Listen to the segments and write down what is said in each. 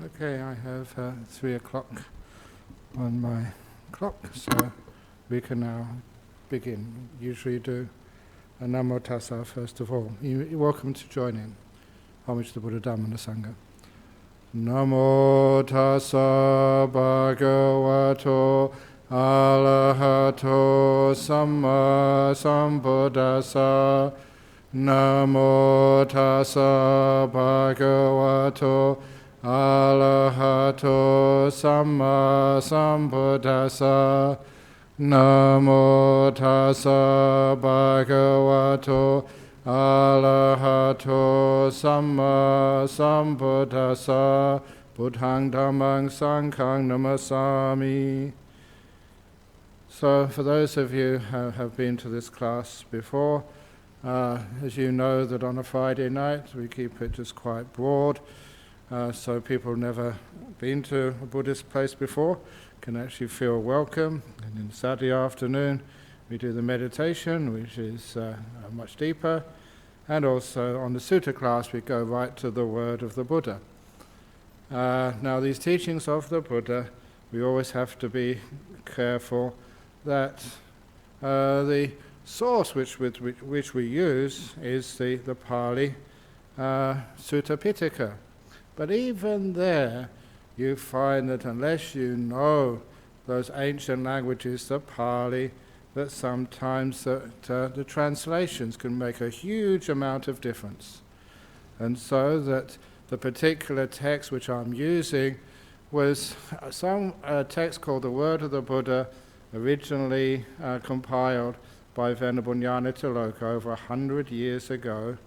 Okay, I have 3 o'clock on my clock, so we can now begin. Usually do a Namo Tassa first of all. You're welcome to join in. Homage to Buddha, Dhamma and the Sangha. Namo Tassa Bhagavato Arahato Samma Sambuddhassa. Namo Tassa Bhagavato Arahato Samma Sambuddhassa. Namo Tassa Bhagavato Arahato Samma Sambuddhassa. Buddhaṃ Dhammāṃ Sanghāṃ Namasami. So for those of you who have been to this class before, as you know that on a Friday night we keep it just quite broad, so people who've never been to a Buddhist place before can actually feel welcome. And then Saturday afternoon we do the meditation, which is much deeper, and also on the sutta class we go right to the word of the Buddha. Now these teachings of the Buddha, we always have to be careful that the source which we use is the Pali Sutta Pitaka. But even there, you find that unless you know those ancient languages, the Pali, that sometimes the translations can make a huge amount of difference. And so that the particular text which I'm using was some text called the Word of the Buddha, originally compiled by Venerable Nyanatiloka over 100 years ago.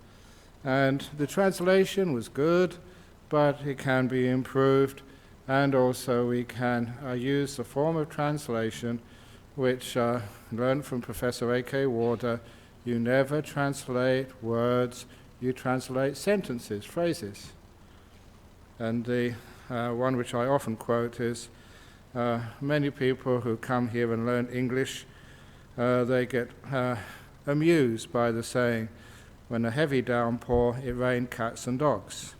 And the translation was good, but it can be improved, and also we can use the form of translation which learned from Professor A.K. Warder. You never translate words, you translate sentences, phrases. And the one which I often quote is, many people who come here and learn English, they get amused by the saying, when a heavy downpour, it rained cats and dogs.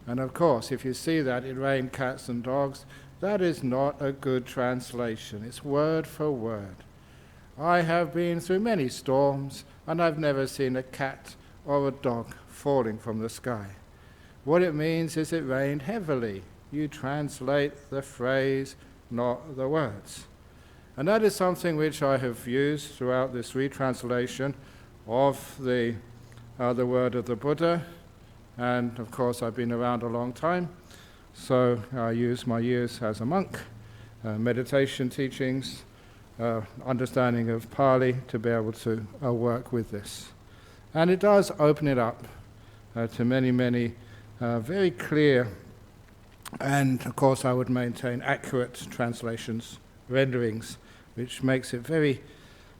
And of course, if you see that it rained cats and dogs, that is not a good translation. It's word for word. I have been through many storms, and I've never seen a cat or a dog falling from the sky. What it means is it rained heavily. You translate the phrase, not the words. And that is something which I have used throughout this retranslation of the word of the Buddha. And of course I've been around a long time, so I use my years as a monk, meditation teachings, understanding of Pali to be able to work with this. And it does open it up to many, many very clear, and of course I would maintain accurate translations, renderings, which makes it very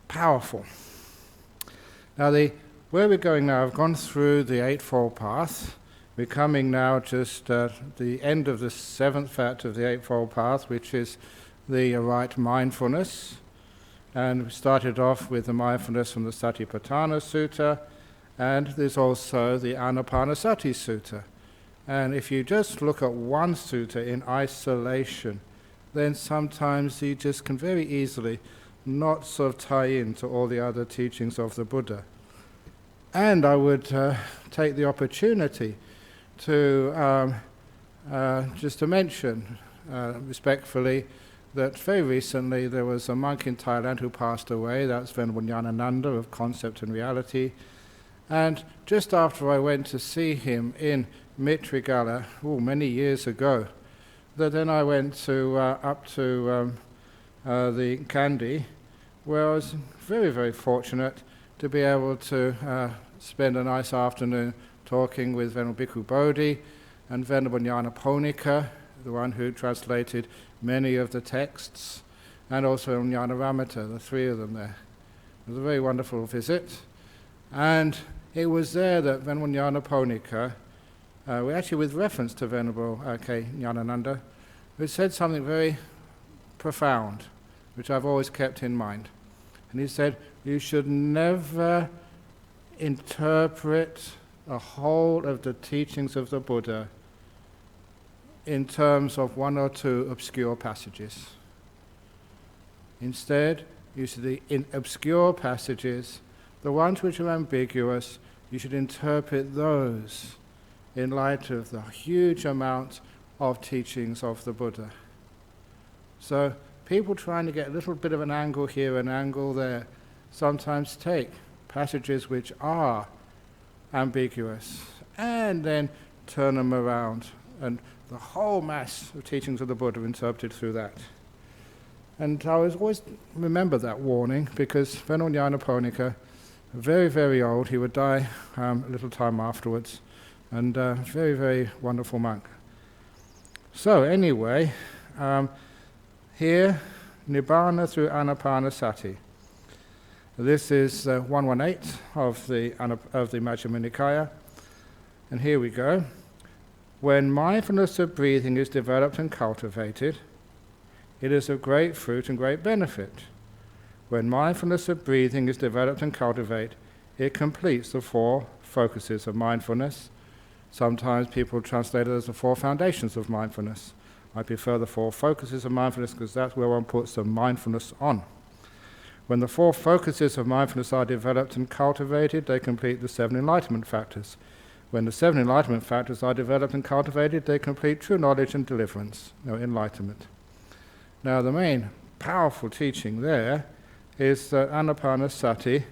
powerful. Now where we're going now, I've gone through the Eightfold Path. We're coming now just at the end of the 7th fact of the Eightfold Path, which is the right mindfulness. And we started off with the mindfulness from the Satipatthana Sutta, and there's also the Anapanasati Sutta. And if you just look at one sutta in isolation, then sometimes you just can very easily not sort of tie into all the other teachings of the Buddha. And I would take the opportunity to just to mention respectfully that very recently there was a monk in Thailand who passed away. That's Venerable Nyanananda of Concept and Reality. And just after I went to see him in Mitrigala, many years ago, then I went to up to the Kandy, where I was very, very fortunate to be able to spend a nice afternoon talking with Venerable Bhikkhu Bodhi and Venerable Nyanaponika, the one who translated many of the texts, and also Nyanaramata, the three of them there. It was a very wonderful visit. And it was there that Venerable Nyanaponika, actually with reference to Venerable K. Nyanananda, who said something very profound, which I've always kept in mind. And he said, you should never interpret the whole of the teachings of the Buddha in terms of one or two obscure passages. Instead, you should, in obscure passages, the ones which are ambiguous, you should interpret those in light of the huge amount of teachings of the Buddha. So people trying to get a little bit of an angle here, an angle there, sometimes take passages which are ambiguous and then turn them around, and the whole mass of teachings of the Buddha interpreted through that. And I always remember that warning, because Venerable Nyanaponika, very, very old, he would die a little time afterwards, and very, very wonderful monk. So anyway, here, Nibbana through Anapanasati. This is 118 of the Majjhima Nikaya, and here we go. When mindfulness of breathing is developed and cultivated, it is of great fruit and great benefit. When mindfulness of breathing is developed and cultivated, it completes the four focuses of mindfulness. Sometimes people translate it as the four foundations of mindfulness. I prefer the four focuses of mindfulness because that's where one puts the mindfulness on. When the four focuses of mindfulness are developed and cultivated, they complete the seven enlightenment factors. When the seven enlightenment factors are developed and cultivated, they complete true knowledge and deliverance, enlightenment. Now, the main powerful teaching there is that Anapanasati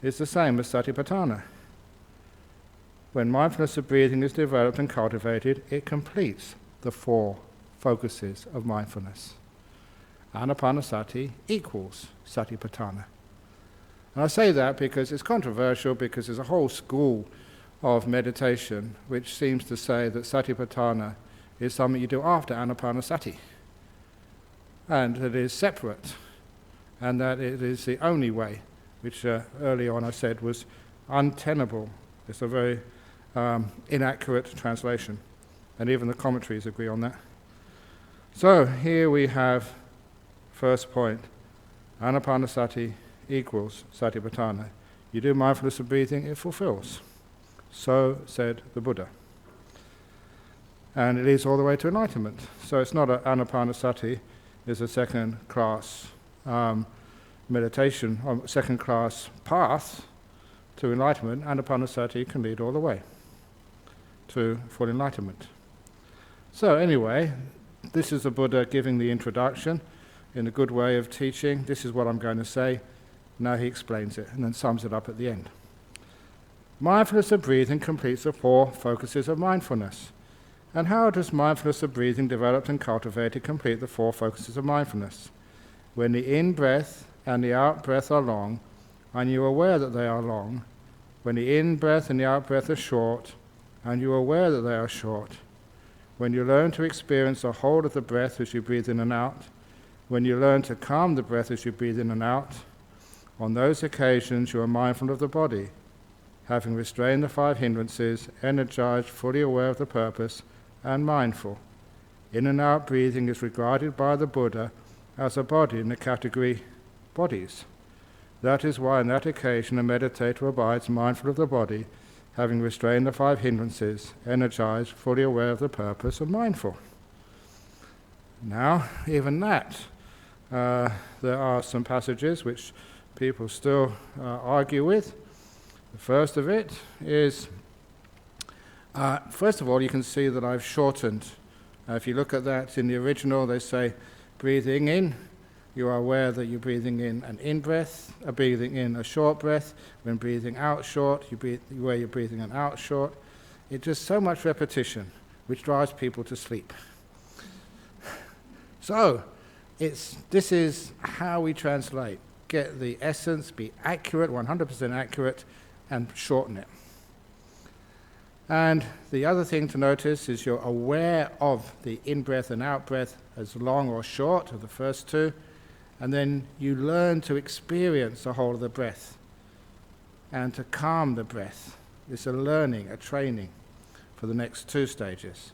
is the same as Satipatthana. When mindfulness of breathing is developed and cultivated, it completes the four focuses of mindfulness. Anapanasati equals Satipatthana. And I say that because it's controversial, because there's a whole school of meditation which seems to say that Satipatthana is something you do after Anapanasati, and that it is separate, and that it is the only way, which early on I said was untenable. It's a very inaccurate translation, and even the commentaries agree on that. So here we have first point, Anapanasati equals Satipatthana. You do mindfulness of breathing, it fulfills. So said the Buddha. And it leads all the way to enlightenment. So it's not Anapanasati is a second-class meditation, or second-class path to enlightenment. Anapanasati can lead all the way to full enlightenment. So anyway, this is the Buddha giving the introduction in a good way of teaching. This is what I'm going to say. Now he explains it and then sums it up at the end. Mindfulness of breathing completes the four focuses of mindfulness. And how does mindfulness of breathing developed and cultivated complete the four focuses of mindfulness? When the in-breath and the out-breath are long, and you are aware that they are long, when the in-breath and the out-breath are short, and you are aware that they are short, when you learn to experience the whole of the breath as you breathe in and out, when you learn to calm the breath as you breathe in and out, on those occasions you are mindful of the body, having restrained the five hindrances, energized, fully aware of the purpose, and mindful. In and out breathing is regarded by the Buddha as a body in the category bodies. That is why on that occasion a meditator abides mindful of the body, having restrained the five hindrances, energized, fully aware of the purpose, and mindful. Now, even that, there are some passages which people still argue with. The first of it is, first of all, you can see that I've shortened. If you look at that in the original, they say, breathing in, you are aware that you're breathing in an in-breath, breathing in a short breath. When breathing out short, where you're breathing an out short. It's just so much repetition, which drives people to sleep. So, this is how we translate. Get the essence, be accurate, 100% accurate, and shorten it. And the other thing to notice is you're aware of the in-breath and out-breath as long or short of the first two, and then you learn to experience the whole of the breath and to calm the breath. It's a learning, a training for the next two stages.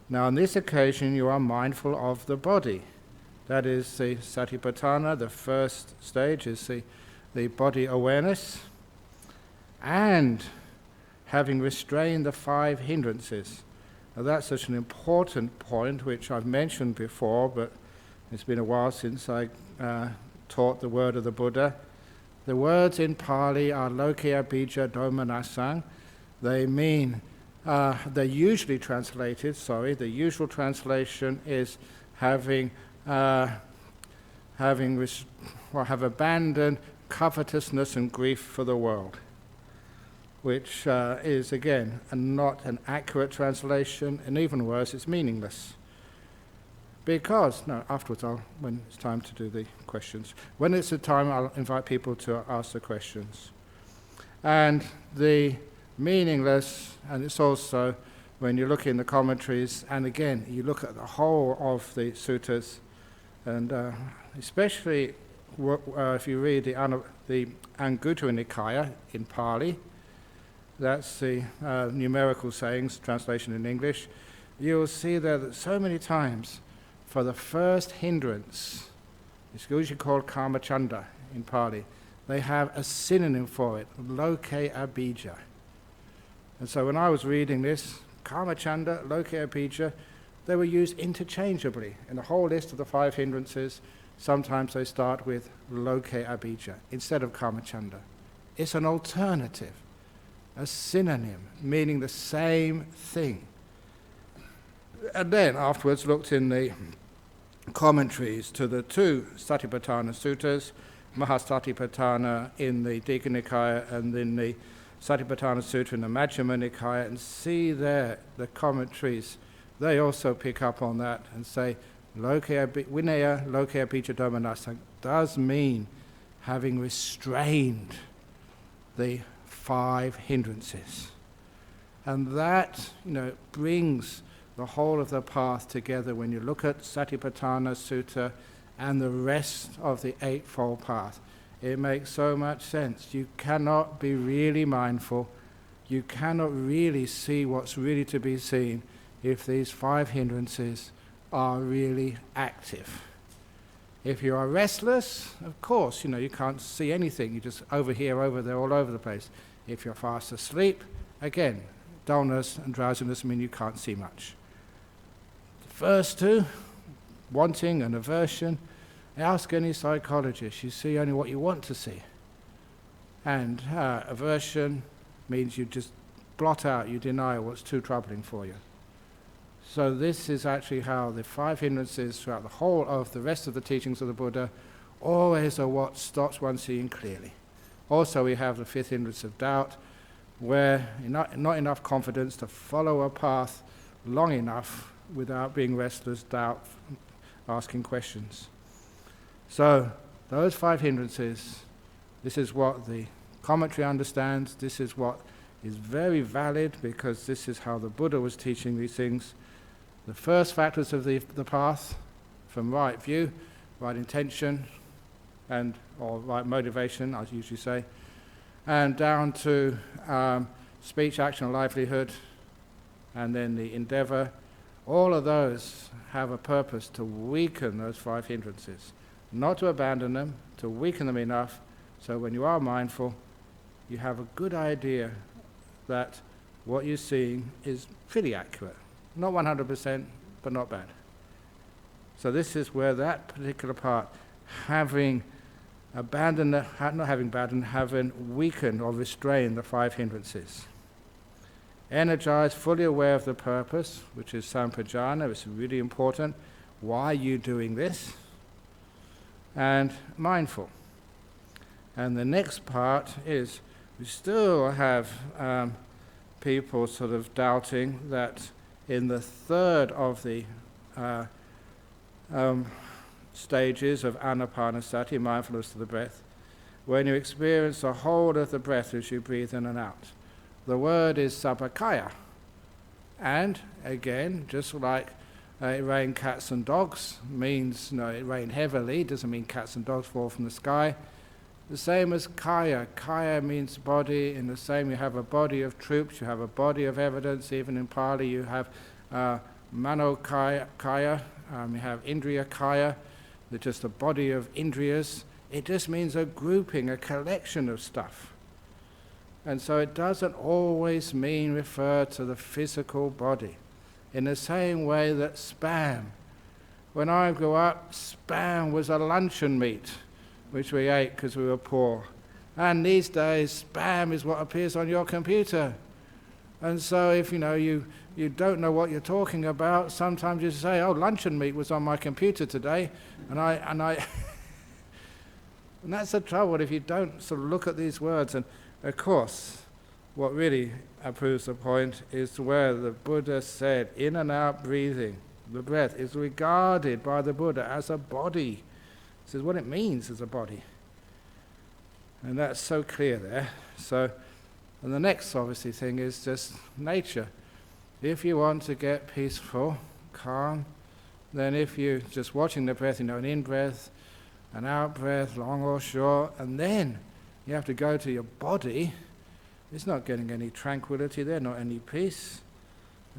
Now on this occasion you are mindful of the body. That is the Satipatthana. The first stage is the body awareness, and having restrained the five hindrances. Now that's such an important point, which I've mentioned before, but it's been a while since I taught the word of the Buddha. The words in Pali are Lokaya Bija Domanasang. They mean, they're usually translated, the usual translation is have abandoned covetousness and grief for the world, which is, again, not an accurate translation, and even worse, it's meaningless. Because, afterwards, when it's time to do the questions. When it's the time, I'll invite people to ask the questions. And the meaningless, and it's also, when you look in the commentaries, and again, you look at the whole of the suttas, and especially if you read the Anguttara Nikaya in Pali, that's the numerical sayings, translation in English, you'll see there that so many times, for the first hindrance, it's usually called kamachanda in Pali, they have a synonym for it, loke abija. And so when I was reading this, kamachanda, loke abija, they were used interchangeably. In the whole list of the 5 hindrances, sometimes they start with loke abija instead of kamachanda. It's an alternative, a synonym, meaning the same thing. And then afterwards looked in the commentaries to the 2 Satipatthana suttas, Mahasatipatthana in the Digha Nikaya and in the Satipatthana Sutra in the Majjhima Nikaya, and see there the commentaries, they also pick up on that and say Vinaya Lokaya Bija Domanasang does mean having restrained the 5 hindrances. And that, brings the whole of the path together when you look at Satipatthana Sutta and the rest of the Eightfold Path. It makes so much sense. You cannot be really mindful, you cannot really see what's really to be seen if these 5 hindrances are really active. If you are restless, of course, you can't see anything. You just over here, over there, all over the place. If you're fast asleep, again, dullness and drowsiness mean you can't see much. The first 2, wanting and aversion, ask any psychologist. You see only what you want to see. And aversion means you just blot out, you deny what's too troubling for you. So this is actually how the 5 hindrances throughout the whole of the rest of the teachings of the Buddha always are what stops one seeing clearly. Also we have the 5th hindrance of doubt, where not enough confidence to follow a path long enough without being restless, doubt, asking questions. So those 5 hindrances, this is what the commentary understands, this is what is very valid, because this is how the Buddha was teaching these things. The first factors of the path, from right view, right intention, or right motivation, I usually say, and down to speech, action, livelihood, and then the endeavor. All of those have a purpose to weaken those 5 hindrances, not to abandon them, to weaken them enough so when you are mindful, you have a good idea that what you're seeing is pretty accurate. Not 100%, but not bad. So this is where that particular part, having weakened or restrained the 5 hindrances. Energized, fully aware of the purpose, which is sampajana, it's really important. Why are you doing this? And mindful. And the next part is, we still have people sort of doubting that in the 3rd of the stages of anapanasati, mindfulness of the breath, when you experience the whole of the breath as you breathe in and out. The word is sabakaya. And again, just like it rained cats and dogs, means it rained heavily, doesn't mean cats and dogs fall from the sky. The same as kaya. Kaya means body. In the same, you have a body of troops, you have a body of evidence. Even in Pali, you have mano kaya, you have indriya kaya, which is the body of indriyas. It just means a grouping, a collection of stuff. And so it doesn't always refer to the physical body. in the same way that Spam. When I grew up, Spam was a luncheon meat, which we ate because we were poor. And these days, Spam is what appears on your computer. And so if you don't know what you're talking about, sometimes you say, oh, luncheon meat was on my computer today, and and that's the trouble if you don't sort of look at these words. And of course, what really proves the point is where the Buddha said, in and out breathing, the breath is regarded by the Buddha as a body. This is what it means as a body. And that's so clear there. So, and the next obviously thing is just nature. If you want to get peaceful, calm, then if you're just watching the breath, an in-breath, an out-breath, long or short, and then you have to go to your body, it's not getting any tranquility there, not any peace.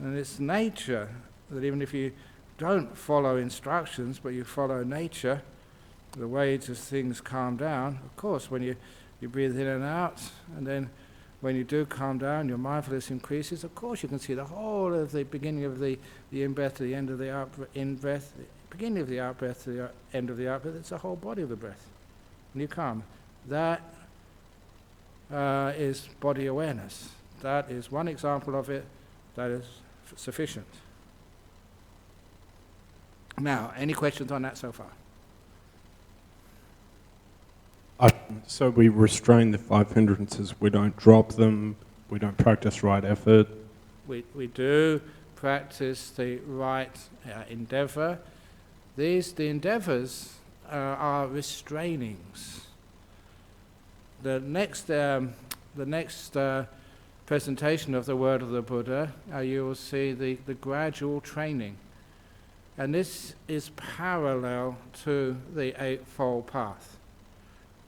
And it's nature that even if you don't follow instructions, but you follow nature, the way just things calm down. Of course, when you breathe in and out, and then when you do calm down, your mindfulness increases. Of course, you can see the whole of the beginning of the in-breath to the end of the in-breath, beginning of the out-breath to the end of the out-breath. It's the whole body of the breath. And you calm. That is body awareness. That is one example of it that is sufficient. Now, any questions on that so far? So we restrain the 5 hindrances, we don't drop them, we don't practice right effort. We do practice the right endeavor. The endeavors are restrainings. The next presentation of the word of the Buddha, you will see the gradual training. And this is parallel to the Eightfold Path.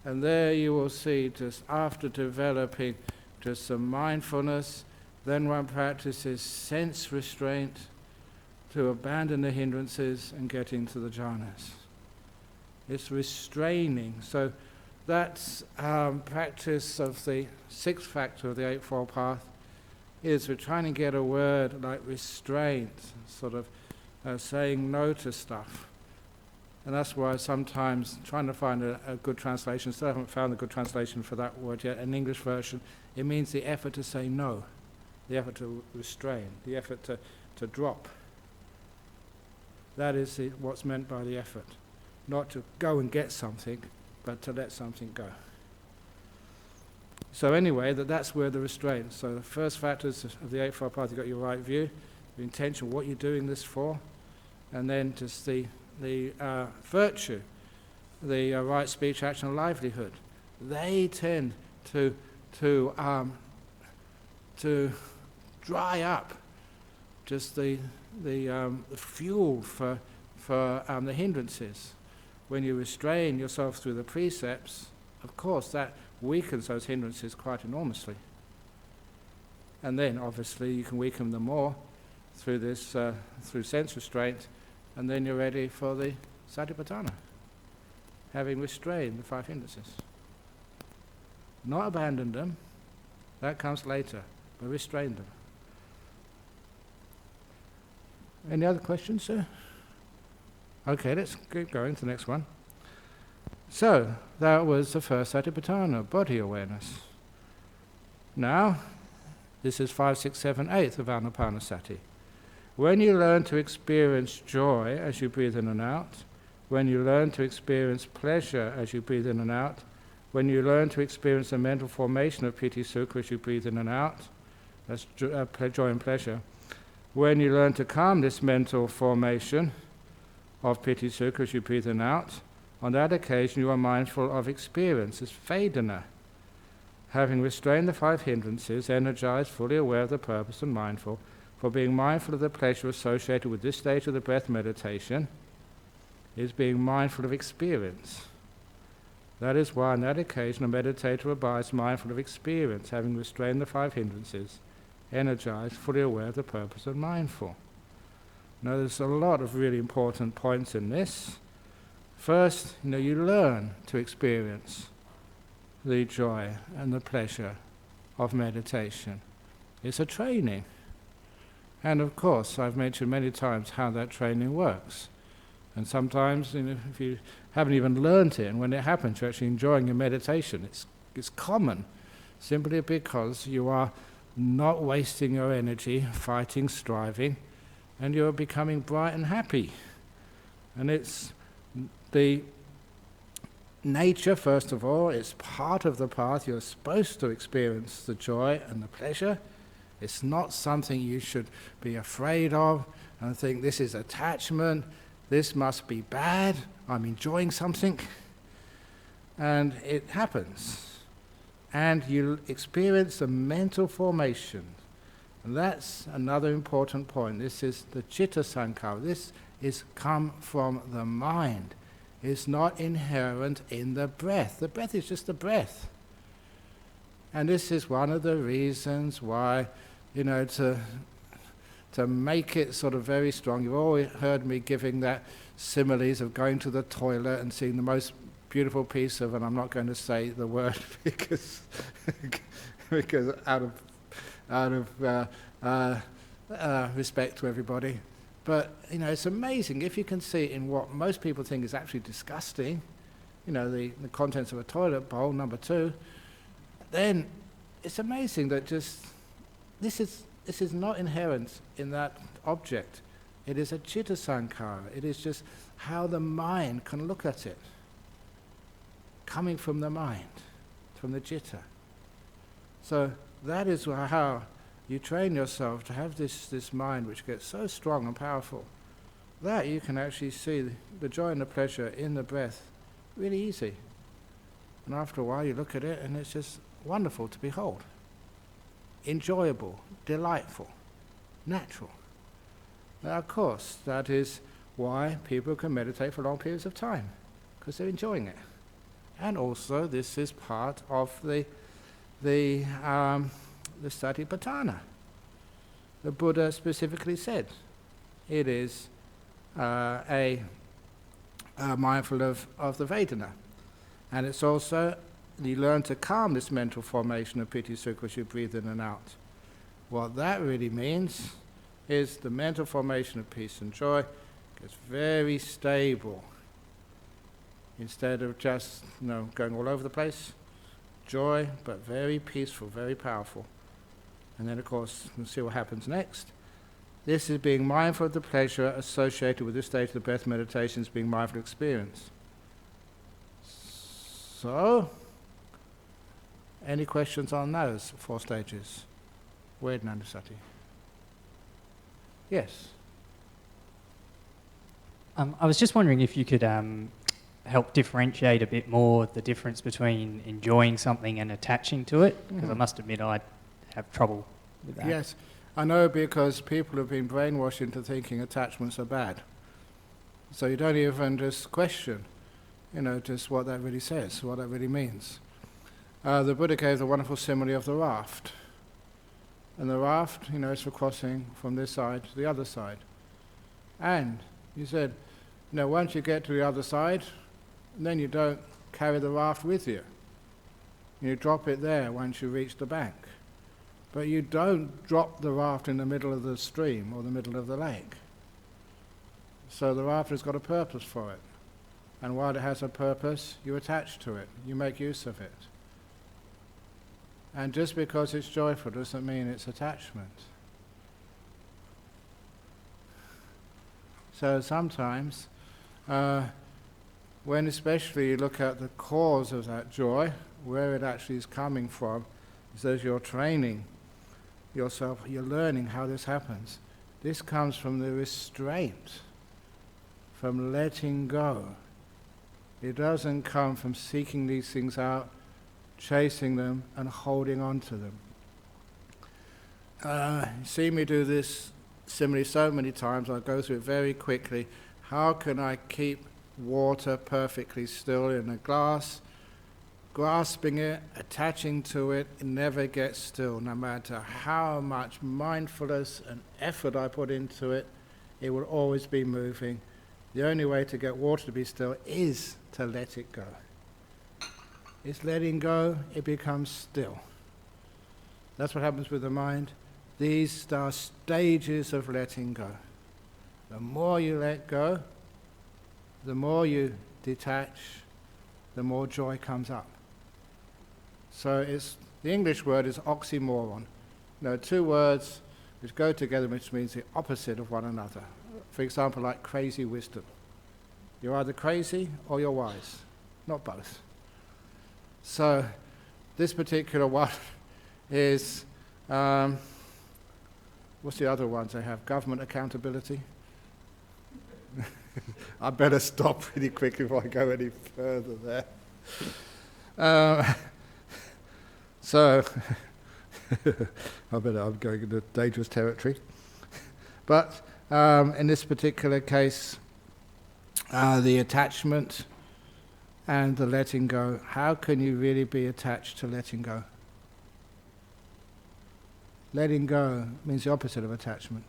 And there you will see, just after developing just some mindfulness, then one practices sense restraint to abandon the hindrances and get into the jhanas. It's restraining. So that's practice of the sixth factor of the Eightfold Path, is we're trying to get a word like restraint, sort of saying no to stuff. And that's why sometimes trying to find a good translation, still haven't found a good translation for that word yet, an English version, it means the effort to say no, the effort to restrain, the effort to drop. That is what's meant by the effort. Not to go and get something, but to let something go. So anyway, that's where the restraint. So the first factors of the Eightfold Path, you've got your right view, the intention, what you're doing this for, and then just the virtue, the right speech, action, and livelihood. They tend to dry up just the fuel for the hindrances. When you restrain yourself through the precepts, of course that weakens those hindrances quite enormously. And then obviously you can weaken them more through this through sense restraint. And then you're ready for the satipatthana, having restrained the 5 hindrances. Not abandoned them, that comes later, but restrained them. Any other questions, sir? Okay, let's keep going to the next one. So, that was the first satipatthana, body awareness. Now, this is 5, 6, 7, 8 of Anapanasati. When you learn to experience joy as you breathe in and out, when you learn to experience pleasure as you breathe in and out, when you learn to experience the mental formation of piti sukha as you breathe in and out, that's joy and pleasure. When you learn to calm this mental formation of piti sukha as you breathe in and out, on that occasion you are mindful of experience as vedana. Having restrained the 5 hindrances, energized, fully aware of the purpose and mindful, for being mindful of the pleasure associated with this stage of the breath meditation is being mindful of experience. That is why on that occasion a meditator abides mindful of experience, having restrained the 5 hindrances, energized, fully aware of the purpose and mindful. Now there's a lot of really important points in this. First, you learn to experience the joy and the pleasure of meditation. It's a training. And of course, I've mentioned many times how that training works. And sometimes, if you haven't even learnt it, and when it happens, you're actually enjoying your meditation. It's common, simply because you are not wasting your energy fighting, striving, and you're becoming bright and happy. And it's the nature, first of all, it's part of the path. You're supposed to experience the joy and the pleasure. It's not something you should be afraid of and think this is attachment, this must be bad, I'm enjoying something. And it happens. And you experience the mental formation. And that's another important point. This is the citta sankhara. This is come from the mind. It's not inherent in the breath. The breath is just a breath. And this is one of the reasons why, to make it sort of very strong, you've always heard me giving that similes of going to the toilet and seeing the most beautiful piece of, and I'm not going to say the word because out of respect to everybody. But, it's amazing if you can see in what most people think is actually disgusting, the contents of a toilet bowl, number 2, then it's amazing that just, this is not inherent in that object. It is a citta sankhara. It is just how the mind can look at it, coming from the mind, from the citta. So that is how you train yourself to have this mind which gets so strong and powerful that you can actually see the joy and the pleasure in the breath really easy. And after a while you look at it and it's just wonderful to behold. Enjoyable, delightful, natural. Now, of course, that is why people can meditate for long periods of time, because they're enjoying it. And also, this is part of the satipatthana. The Buddha specifically said it is mindful of the Vedana. And it's also, you learn to calm this mental formation of piti sukha as you breathe in and out. What that really means is the mental formation of peace and joy gets very stable. Instead of just going all over the place, joy, but very peaceful, very powerful. And then, of course, we'll see what happens next. This is being mindful of the pleasure associated with this state of the breath meditation, is being mindful of experience. So, any questions on those 4 stages? Vedana-sati. Yes. I was just wondering if you could help differentiate a bit more the difference between enjoying something and attaching to it, because I must admit I have trouble with that. Yes, I know, because people have been brainwashed into thinking attachments are bad. So you don't even just question, just what that really says, what that really means. The Buddha gave the wonderful simile of the raft. And the raft, is for crossing from this side to the other side. And he said, once you get to the other side, then you don't carry the raft with you. You drop it there once you reach the bank. But you don't drop the raft in the middle of the stream or the middle of the lake. So the raft has got a purpose for it. And while it has a purpose, you attach to it. You make use of it. And just because it's joyful doesn't mean it's attachment. So sometimes, when especially you look at the cause of that joy, where it actually is coming from, is as you're training yourself, you're learning how this happens. This comes from the restraint, from letting go. It doesn't come from seeking these things out, chasing them and holding on to them. You see me do this simile so many times, I'll go through it very quickly. How can I keep water perfectly still in a glass? Grasping it, attaching to it, it never gets still. No matter how much mindfulness and effort I put into it, it will always be moving. The only way to get water to be still is to let it go. It's letting go, it becomes still. That's what happens with the mind. These are stages of letting go. The more you let go, the more you detach, the more joy comes up. So the English word is oxymoron. Two words which go together, which means the opposite of one another. For example, like crazy wisdom. You're either crazy or you're wise, not both. So this particular one is, what's the other ones they have? Government accountability. I better stop really quickly before I go any further there. So, I'm going into dangerous territory. But in this particular case, the attachment and the letting go, how can you really be attached to letting go? Letting go means the opposite of attachment.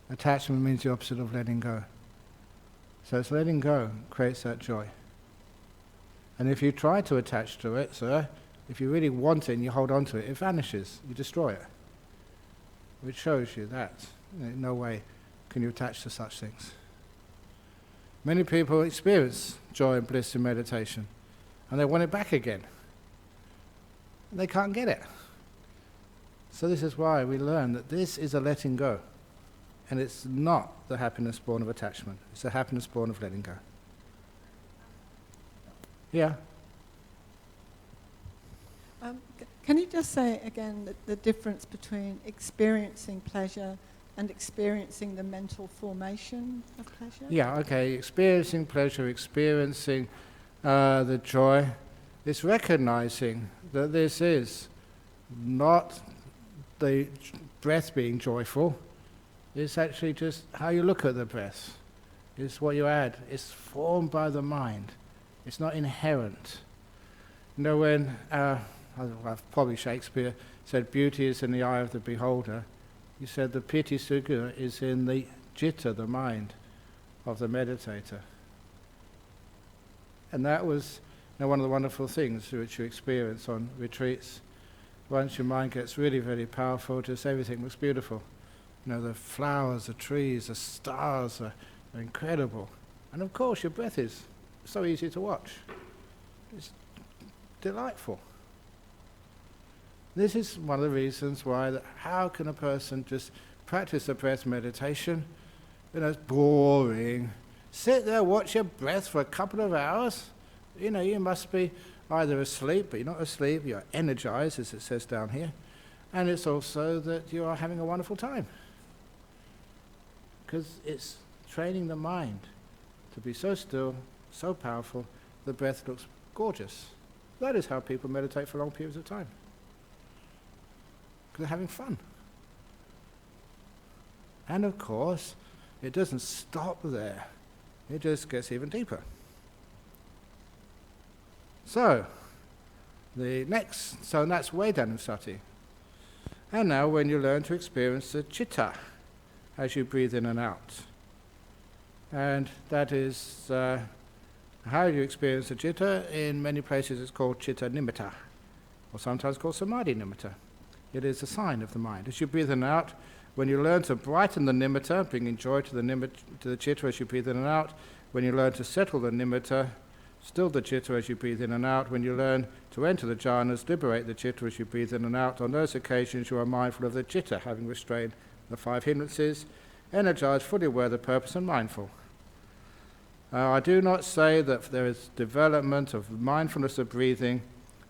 Attachment means the opposite of letting go. So it's letting go creates that joy. And if you try to attach to it, if you really want it and you hold on to it, it vanishes. You destroy it. Which shows you that in no way can you attach to such things. Many people experience joy and bliss in meditation, and they want it back again. They can't get it. So this is why we learn that this is a letting go. And it's not the happiness born of attachment. It's the happiness born of letting go. Yeah? Can you just say again the difference between experiencing pleasure and experiencing the mental formation of pleasure? Yeah, okay. Experiencing pleasure, experiencing the joy, is recognizing that this is not the breath being joyful. It's actually just how you look at the breath. It's what you add. It's formed by the mind. It's not inherent. When probably Shakespeare said beauty is in the eye of the beholder, he said the piti sukha is in the citta, the mind of the meditator. And that was one of the wonderful things which you experience on retreats. Once your mind gets really, really powerful, just everything looks beautiful. The flowers, the trees, the stars are incredible. And of course your breath is so easy to watch. It's delightful. This is one of the reasons why, how can a person just practice a breath meditation? It's boring. Sit there, watch your breath for a couple of hours. You must be either asleep, but you're not asleep, you're energized, as it says down here. And it's also that you are having a wonderful time. Because it's training the mind to be so still, so powerful, the breath looks gorgeous. That is how people meditate for long periods of time. Because they're having fun. And of course, it doesn't stop there. It just gets even deeper. So that's Vedanusati. And now when you learn to experience the citta, as you breathe in and out. And that is how you experience the citta. In many places it's called citta nimitta, or sometimes called samadhi nimitta. It is a sign of the mind. As you breathe in and out, when you learn to brighten the nimitta, bringing joy to the citta as you breathe in and out, when you learn to settle the nimitta, still the citta as you breathe in and out, when you learn to enter the jhanas, liberate the citta as you breathe in and out, on those occasions you are mindful of the citta, having restrained the 5 hindrances, energized, fully aware of the purpose, and mindful. I do not say that there is development of mindfulness of breathing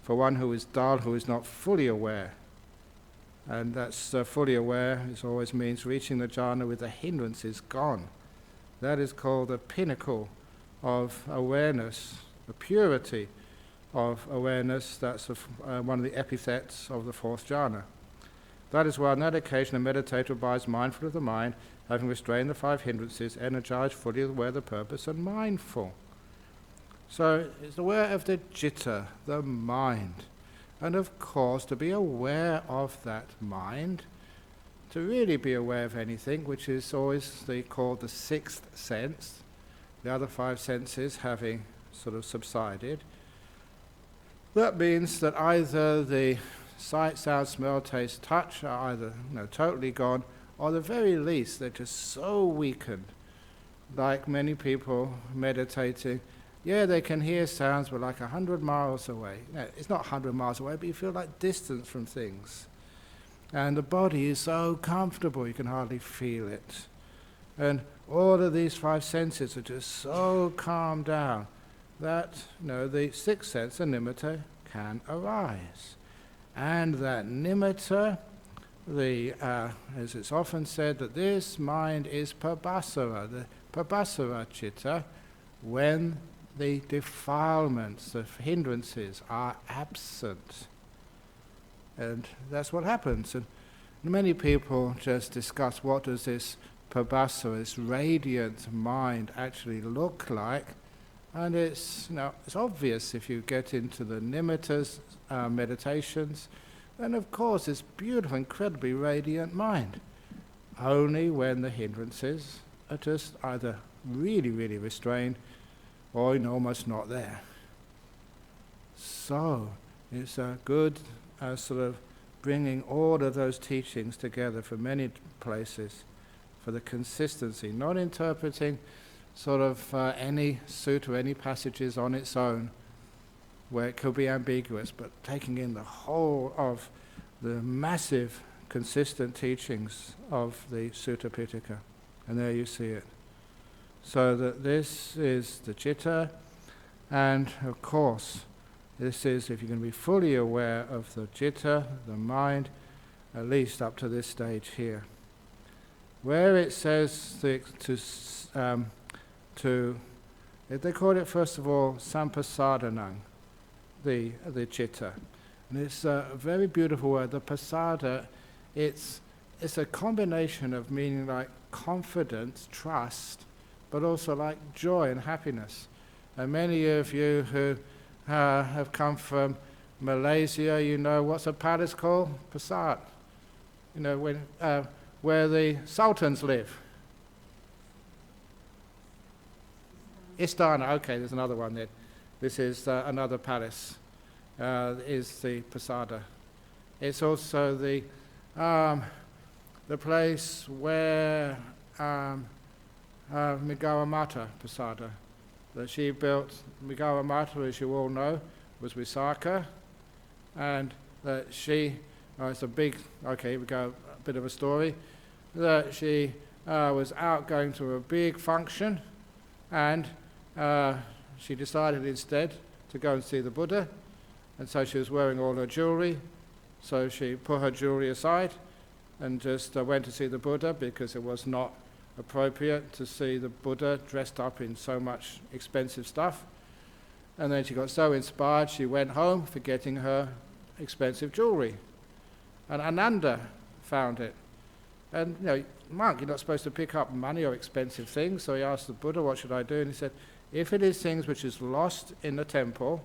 for one who is dull, who is not fully aware. And that's fully aware, it always means reaching the jhana with the hindrances gone. That is called the pinnacle of awareness, the purity of awareness. That's one of the epithets of the 4th jhana. That is why on that occasion the meditator abides mindful of the mind, having restrained the 5 hindrances, energized, fully aware of the purpose, and mindful. So it's aware of the citta, the mind. And of course, to be aware of that mind, to really be aware of anything, which is always called the 6th sense, the other 5 senses having sort of subsided, that means that either the sight, sound, smell, taste, touch are either totally gone, or at the very least they're just so weakened. Like many people meditating, yeah, they can hear sounds, but like 100 miles away. It's not 100 miles away, but you feel like distance from things. And the body is so comfortable, you can hardly feel it. And all of these 5 senses are just so calmed down that the 6th sense, the nimitta, can arise. And that nimitta, as it's often said, that this mind is pabhasara, the pabhasara chitta, when the defilements, the hindrances are absent. And that's what happens. And many people just discuss what does this pabhasara, this radiant mind, actually look like. And it's obvious if you get into the nimittas meditations, then of course this beautiful, incredibly radiant mind. Only when the hindrances are just either really, really restrained or almost not there. So it's a good sort of bringing all of those teachings together from many places for the consistency, not interpreting sort of any sutta, any passages on its own where it could be ambiguous, but taking in the whole of the massive consistent teachings of the Sutta Pitaka. And there you see it. So that this is the citta, and of course this is, if you're going to be fully aware of the citta, the mind, at least up to this stage here, where it says they call it first of all sampasadanang, the citta, and it's a very beautiful word. The pasada, it's a combination of meaning like confidence, trust, but also like joy and happiness. And many of you who have come from Malaysia, what's a palace called? Pasat. Where the sultans live. Istana, okay, there's another one there. This is another palace, is the Pasada. It's also the place where Migara Mata Pasada, that she built. Migara Mata, as you all know, was Visakha, and that she, it's a big, okay, here we go, a bit of a story, that she was out going to a big function, and she decided instead to go and see the Buddha, and so she was wearing all her jewelry, so she put her jewelry aside and just went to see the Buddha because it was not appropriate to see the Buddha dressed up in so much expensive stuff. And then she got so inspired she went home forgetting her expensive jewelry. And Ananda found it. And monk, you're not supposed to pick up money or expensive things. So he asked the Buddha, what should I do? And he said, if it is things which is lost in the temple,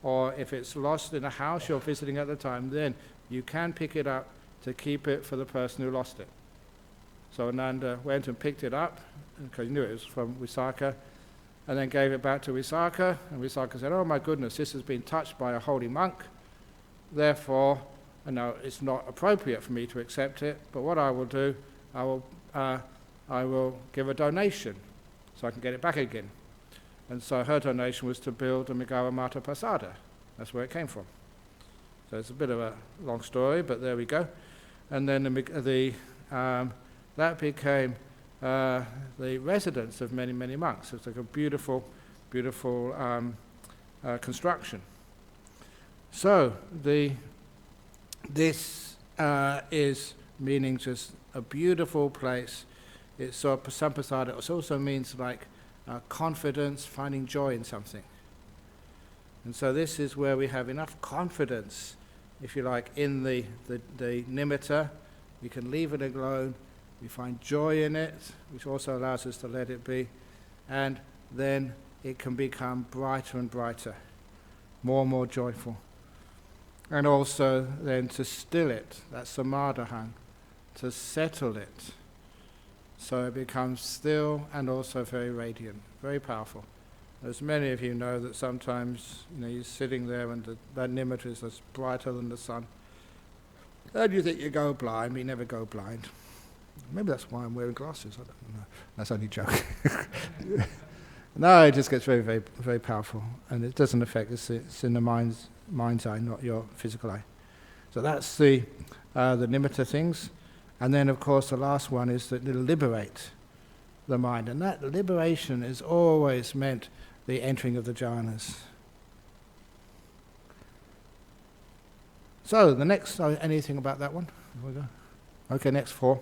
or if it's lost in a house you're visiting at the time, then you can pick it up to keep it for the person who lost it. So Ananda went and picked it up, because he knew it was from Visakha, and then gave it back to Visakha, and Visakha said, oh my goodness, this has been touched by a holy monk, therefore, it's not appropriate for me to accept it, but what I will do, I will give a donation, so I can get it back again. And so her donation was to build a Migara Mata Pasada. That's where it came from. So it's a bit of a long story, but there we go. And then that became the residence of many, many monks. It's like a beautiful, beautiful construction. So this is meaning just a beautiful place. It's sort of sampasada. It also means like confidence, finding joy in something. And so this is where we have enough confidence, if you like, in the nimitta. We can leave it alone. We find joy in it, which also allows us to let it be. And then it can become brighter and brighter, more and more joyful. And also then to still it, that's samadhahang, to settle it. So it becomes still and also very radiant, very powerful. As many of you know that sometimes you're sitting there and that nimitta is as brighter than the sun. And you think you go blind, but you never go blind. Maybe that's why I'm wearing glasses. I don't know. That's only a joke. No, it just gets very, very, very powerful, and it doesn't affect. It's in the mind's eye, not your physical eye. So that's the nimitta things, and then of course the last one is that it'll liberate the mind, and that liberation is always meant the entering of the jhanas. So the next, anything about that one? Here we go. Okay, next 4.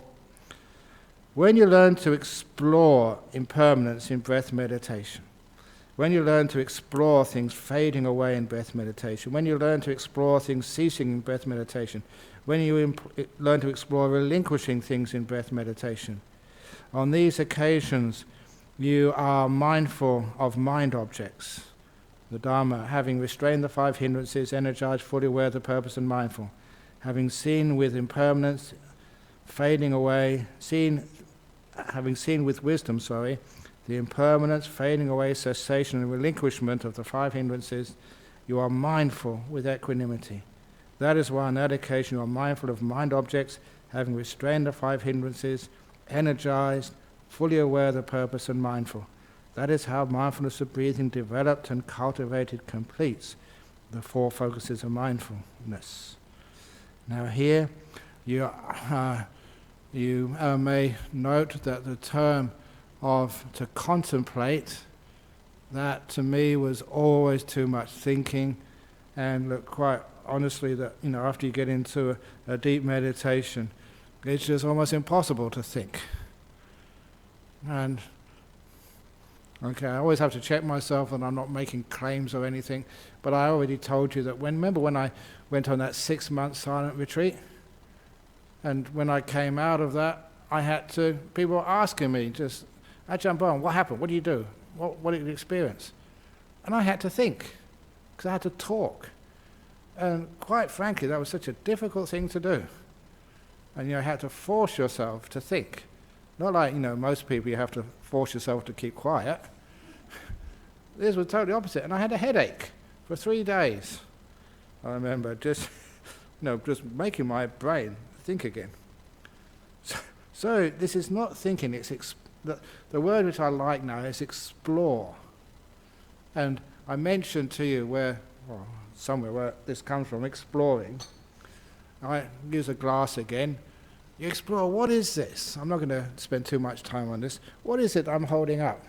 When you learn to explore impermanence in breath meditation, when you learn to explore things fading away in breath meditation, when you learn to explore things ceasing in breath meditation, when you learn to explore relinquishing things in breath meditation, on these occasions you are mindful of mind objects. The Dharma, having restrained the 5 hindrances, energized, fully aware of the purpose and mindful, having seen with impermanence fading away, having seen with wisdom, the impermanence, fading away, cessation and relinquishment of the 5 hindrances, you are mindful with equanimity. That is why on that occasion you are mindful of mind objects, having restrained the 5 hindrances, energized, fully aware of the purpose and mindful. That is how mindfulness of breathing developed and cultivated completes the 4 focuses of mindfulness. Now here you may note that the term of to contemplate, that to me was always too much thinking, and look, quite honestly, that after you get into a deep meditation, it's just almost impossible to think. And okay, I always have to check myself that I'm not making claims or anything, but I already told you that remember when I went on that 6-month silent retreat? And when I came out of that, people were asking me just, Ajahn Brahm, what happened? What do you do? What did you experience? And I had to think, because I had to talk. And quite frankly, that was such a difficult thing to do. And you had to force yourself to think. Not like, most people you have to force yourself to keep quiet. This was totally opposite. And I had a headache for 3 days. I remember just making my brain think again. So this is not thinking, it's the word which I like now is explore. And I mentioned to you somewhere where this comes from, exploring. I use a glass again. You explore, what is this? I'm not going to spend too much time on this. What is it I'm holding up?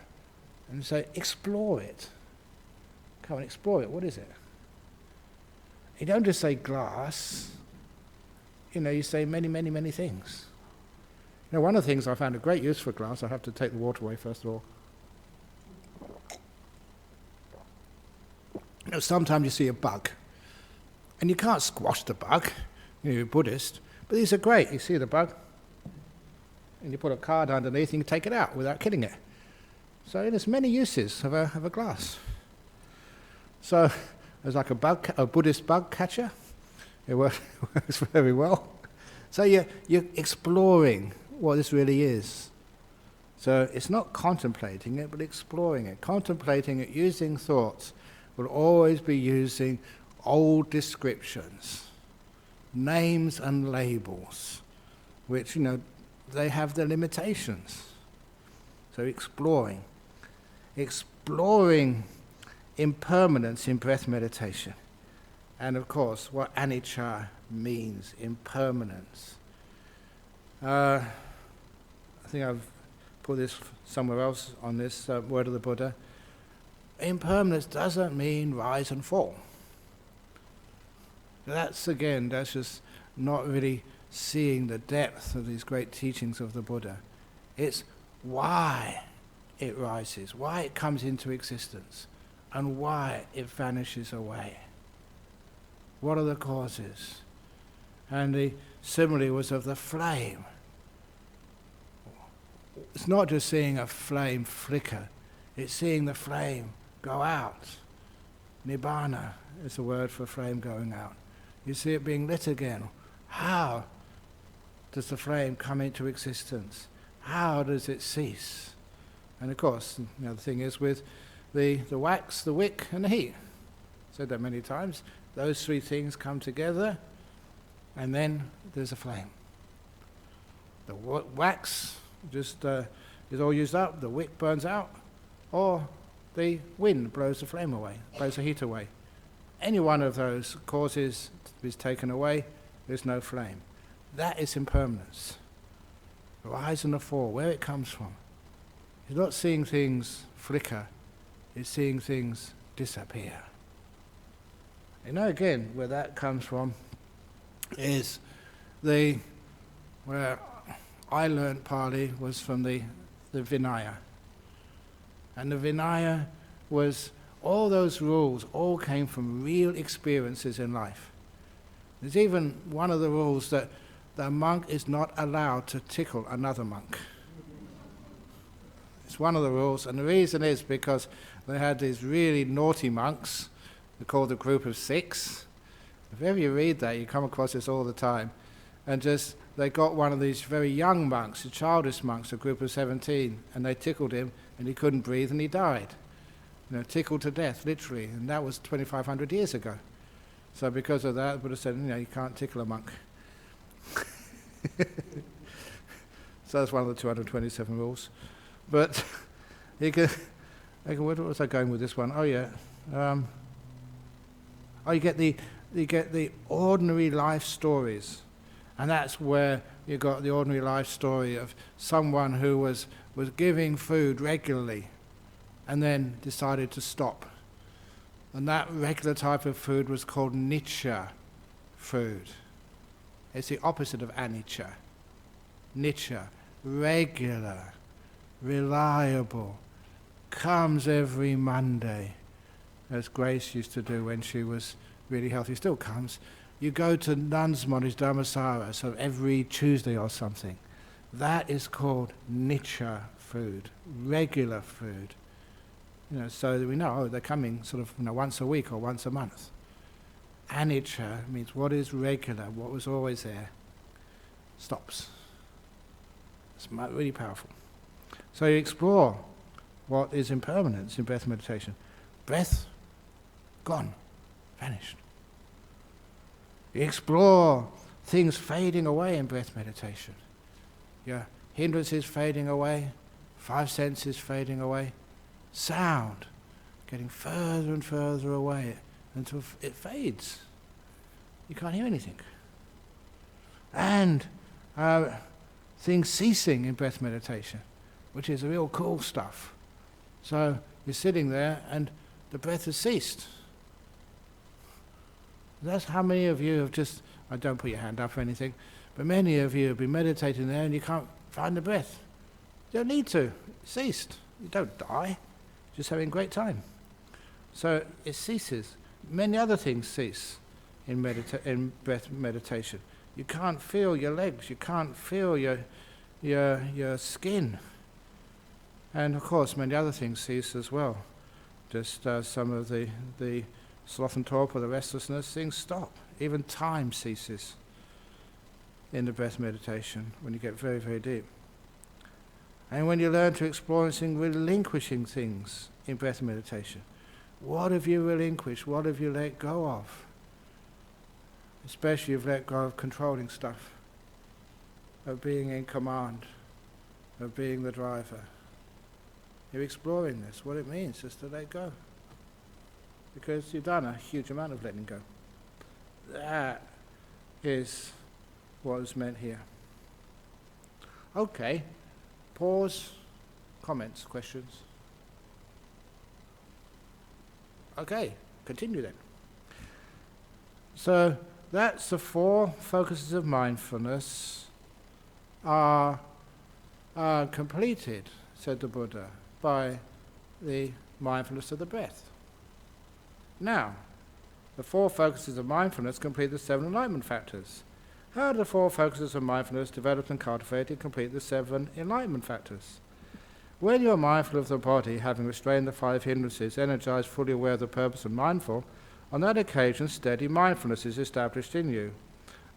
And you say, explore it. Come and explore it. What is it? You don't just say glass. You say many, many, many things. One of the things I found a great use for glass, I have to take the water away first of all. Sometimes you see a bug, and you can't squash the bug. You're a Buddhist, but these are great. You see the bug, and you put a card underneath, and you can take it out without killing it. So there's many uses of a glass. So there's like a Buddhist bug catcher. It works very well. So you're exploring what this really is. So it's not contemplating it, but exploring it. Contemplating it using thoughts will always be using old descriptions, names and labels, which, they have their limitations. So exploring impermanence in breath meditation. And of course, what anicca means, impermanence. I think I've put this somewhere else on this word of the Buddha. Impermanence doesn't mean rise and fall. That's just not really seeing the depth of these great teachings of the Buddha. It's why it rises, why it comes into existence, and why it vanishes away. What are the causes? And the simile was of the flame. It's not just seeing a flame flicker, it's seeing the flame go out. Nibbana is the word for flame going out. You see it being lit again. How does the flame come into existence? How does it cease? And of course, the thing is with the wax, the wick, and the heat. I've said that many times. Those 3 things come together, and then there's a flame. The wax just is all used up, the wick burns out, or the wind blows the flame away, blows the heat away. Any one of those causes is taken away, there's no flame. That is impermanence. The rise and the fall, where it comes from. It's not seeing things flicker, it's seeing things disappear. You know, again, where that comes from is where I learnt Pali was from the Vinaya. And the Vinaya was, all those rules all came from real experiences in life. There's even one of the rules that the monk is not allowed to tickle another monk. It's one of the rules, and the reason is because they had these really naughty monks, they're called the Group of Six. If ever you read that, you come across this all the time. And just, they got one of these very young monks, the childish monks, a group of 17, and they tickled him, and he couldn't breathe, and he died. You know, tickled to death, literally, and that was 2,500 years ago. So because of that, the Buddha said, you can't tickle a monk. So that's one of the 227 rules. But where was I going with this one? Oh yeah. You get the ordinary life stories, and that's where you got the ordinary life story of someone who was giving food regularly, and then decided to stop. And that regular type of food was called nicha food. It's the opposite of anicca. Nicha, regular, reliable, comes every Monday, as Grace used to do when she was really healthy, still comes. You go to nuns' monasteries, dharmasara, so every Tuesday or something. That is called nicha food, regular food. So that we know they're coming sort of once a week or once a month. Anicca means what is regular, what was always there, stops. It's really powerful. So you explore what is impermanence in breath meditation. Breath, gone, vanished. You explore things fading away in breath meditation. Your hindrances fading away, 5 senses fading away, sound getting further and further away until it fades. You can't hear anything. And things ceasing in breath meditation, which is real cool stuff. So you're sitting there and the breath has ceased. That's how many of you have just, I don't put your hand up or anything, but many of you have been meditating there and you can't find the breath. You don't need to. It ceased. You don't die. Just having a great time. So it ceases. Many other things cease in breath meditation. You can't feel your legs. You can't feel your skin. And of course, many other things cease as well. Just some of the sloth and torpor, the restlessness, things stop. Even time ceases in the breath meditation when you get very, very deep. And when you learn to experiencing relinquishing things in breath meditation, what have you relinquished? What have you let go of? Especially you've let go of controlling stuff, of being in command, of being the driver. You're exploring this, what it means just to let go. Because you've done a huge amount of letting go. That is what is meant here. Okay. Pause, comments, questions. Okay, continue then. So that's the 4 focuses of mindfulness are completed, said the Buddha, by the mindfulness of the breath. Now, the 4 focuses of mindfulness complete the 7 enlightenment factors. How do the 4 focuses of mindfulness developed and cultivated complete the 7 enlightenment factors? When you are mindful of the body, having restrained the 5 hindrances, energized, fully aware of the purpose and mindful, on that occasion steady mindfulness is established in you.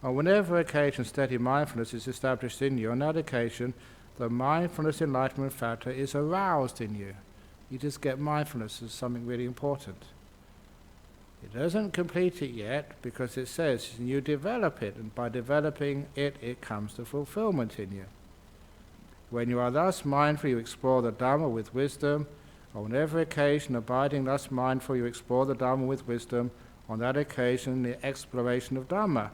On whenever occasion steady mindfulness is established in you, on that occasion the mindfulness enlightenment factor is aroused in you. You just get mindfulness as something really important. It doesn't complete it yet, because it says you develop it, and by developing it, it comes to fulfillment in you. When you are thus mindful, you explore the Dhamma with wisdom. On every occasion, abiding thus mindful, you explore the Dhamma with wisdom. On that occasion, the exploration of Dhamma,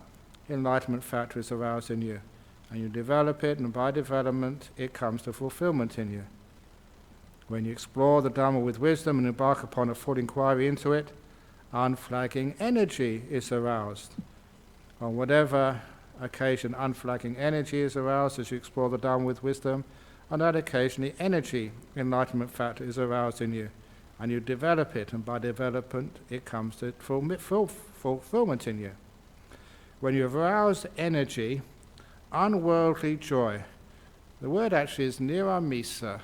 enlightenment factor, is aroused in you. And you develop it, and by development, it comes to fulfillment in you. When you explore the Dhamma with wisdom and embark upon a full inquiry into it, unflagging energy is aroused. On whatever occasion unflagging energy is aroused as you explore the Dhamma with wisdom, on that occasion the energy, enlightenment factor, is aroused in you. And you develop it, and by development it comes to fulfillment in you. When you have aroused energy, unworldly joy, the word actually is niramisa.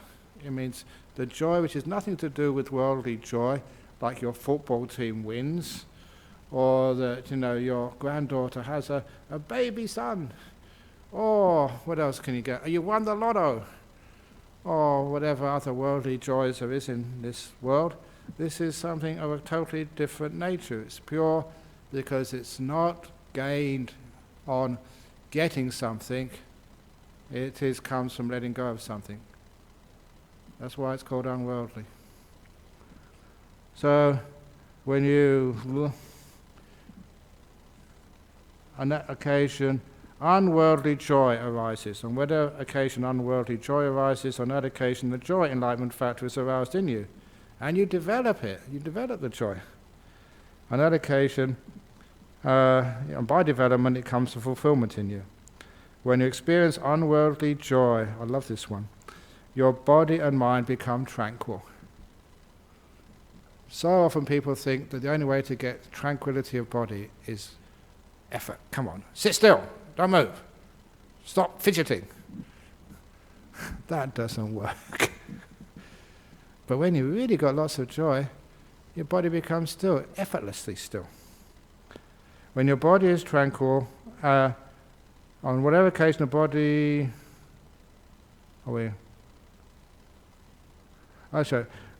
It means the joy which has nothing to do with worldly joy, like your football team wins, or that your granddaughter has a baby son, or what else can you get? You won the lotto, or whatever other worldly joys there is in this world. This is something of a totally different nature. It's pure because it's not gained on getting something. It comes from letting go of something. That's why it's called unworldly. So when you, on that occasion, unworldly joy arises. On whatever occasion unworldly joy arises, on that occasion the joy enlightenment factor is aroused in you. And you develop it. You develop the joy. On that occasion, and by development, it comes to fulfillment in you. When you experience unworldly joy, I love this one, your body and mind become tranquil. So often people think that the only way to get tranquility of body is effort. Come on, sit still, don't move, stop fidgeting. That doesn't work. But when you really got lots of joy, your body becomes still, effortlessly still. When your body is tranquil, on whatever occasion the body...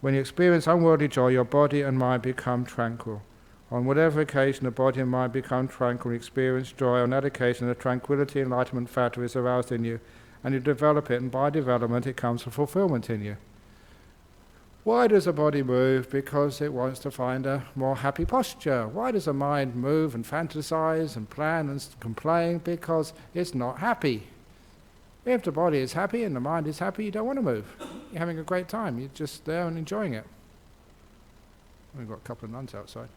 When you experience unworldly joy, your body and mind become tranquil. On whatever occasion the body and mind become tranquil, you experience joy. On that occasion the tranquility enlightenment factor is aroused in you, and you develop it, and by development it comes to fulfillment in you. Why does the body move? Because it wants to find a more happy posture. Why does the mind move and fantasize and plan and complain? Because it's not happy. If the body is happy and the mind is happy, you don't want to move. You're having a great time. You're just there and enjoying it. We've got a couple of nuns outside.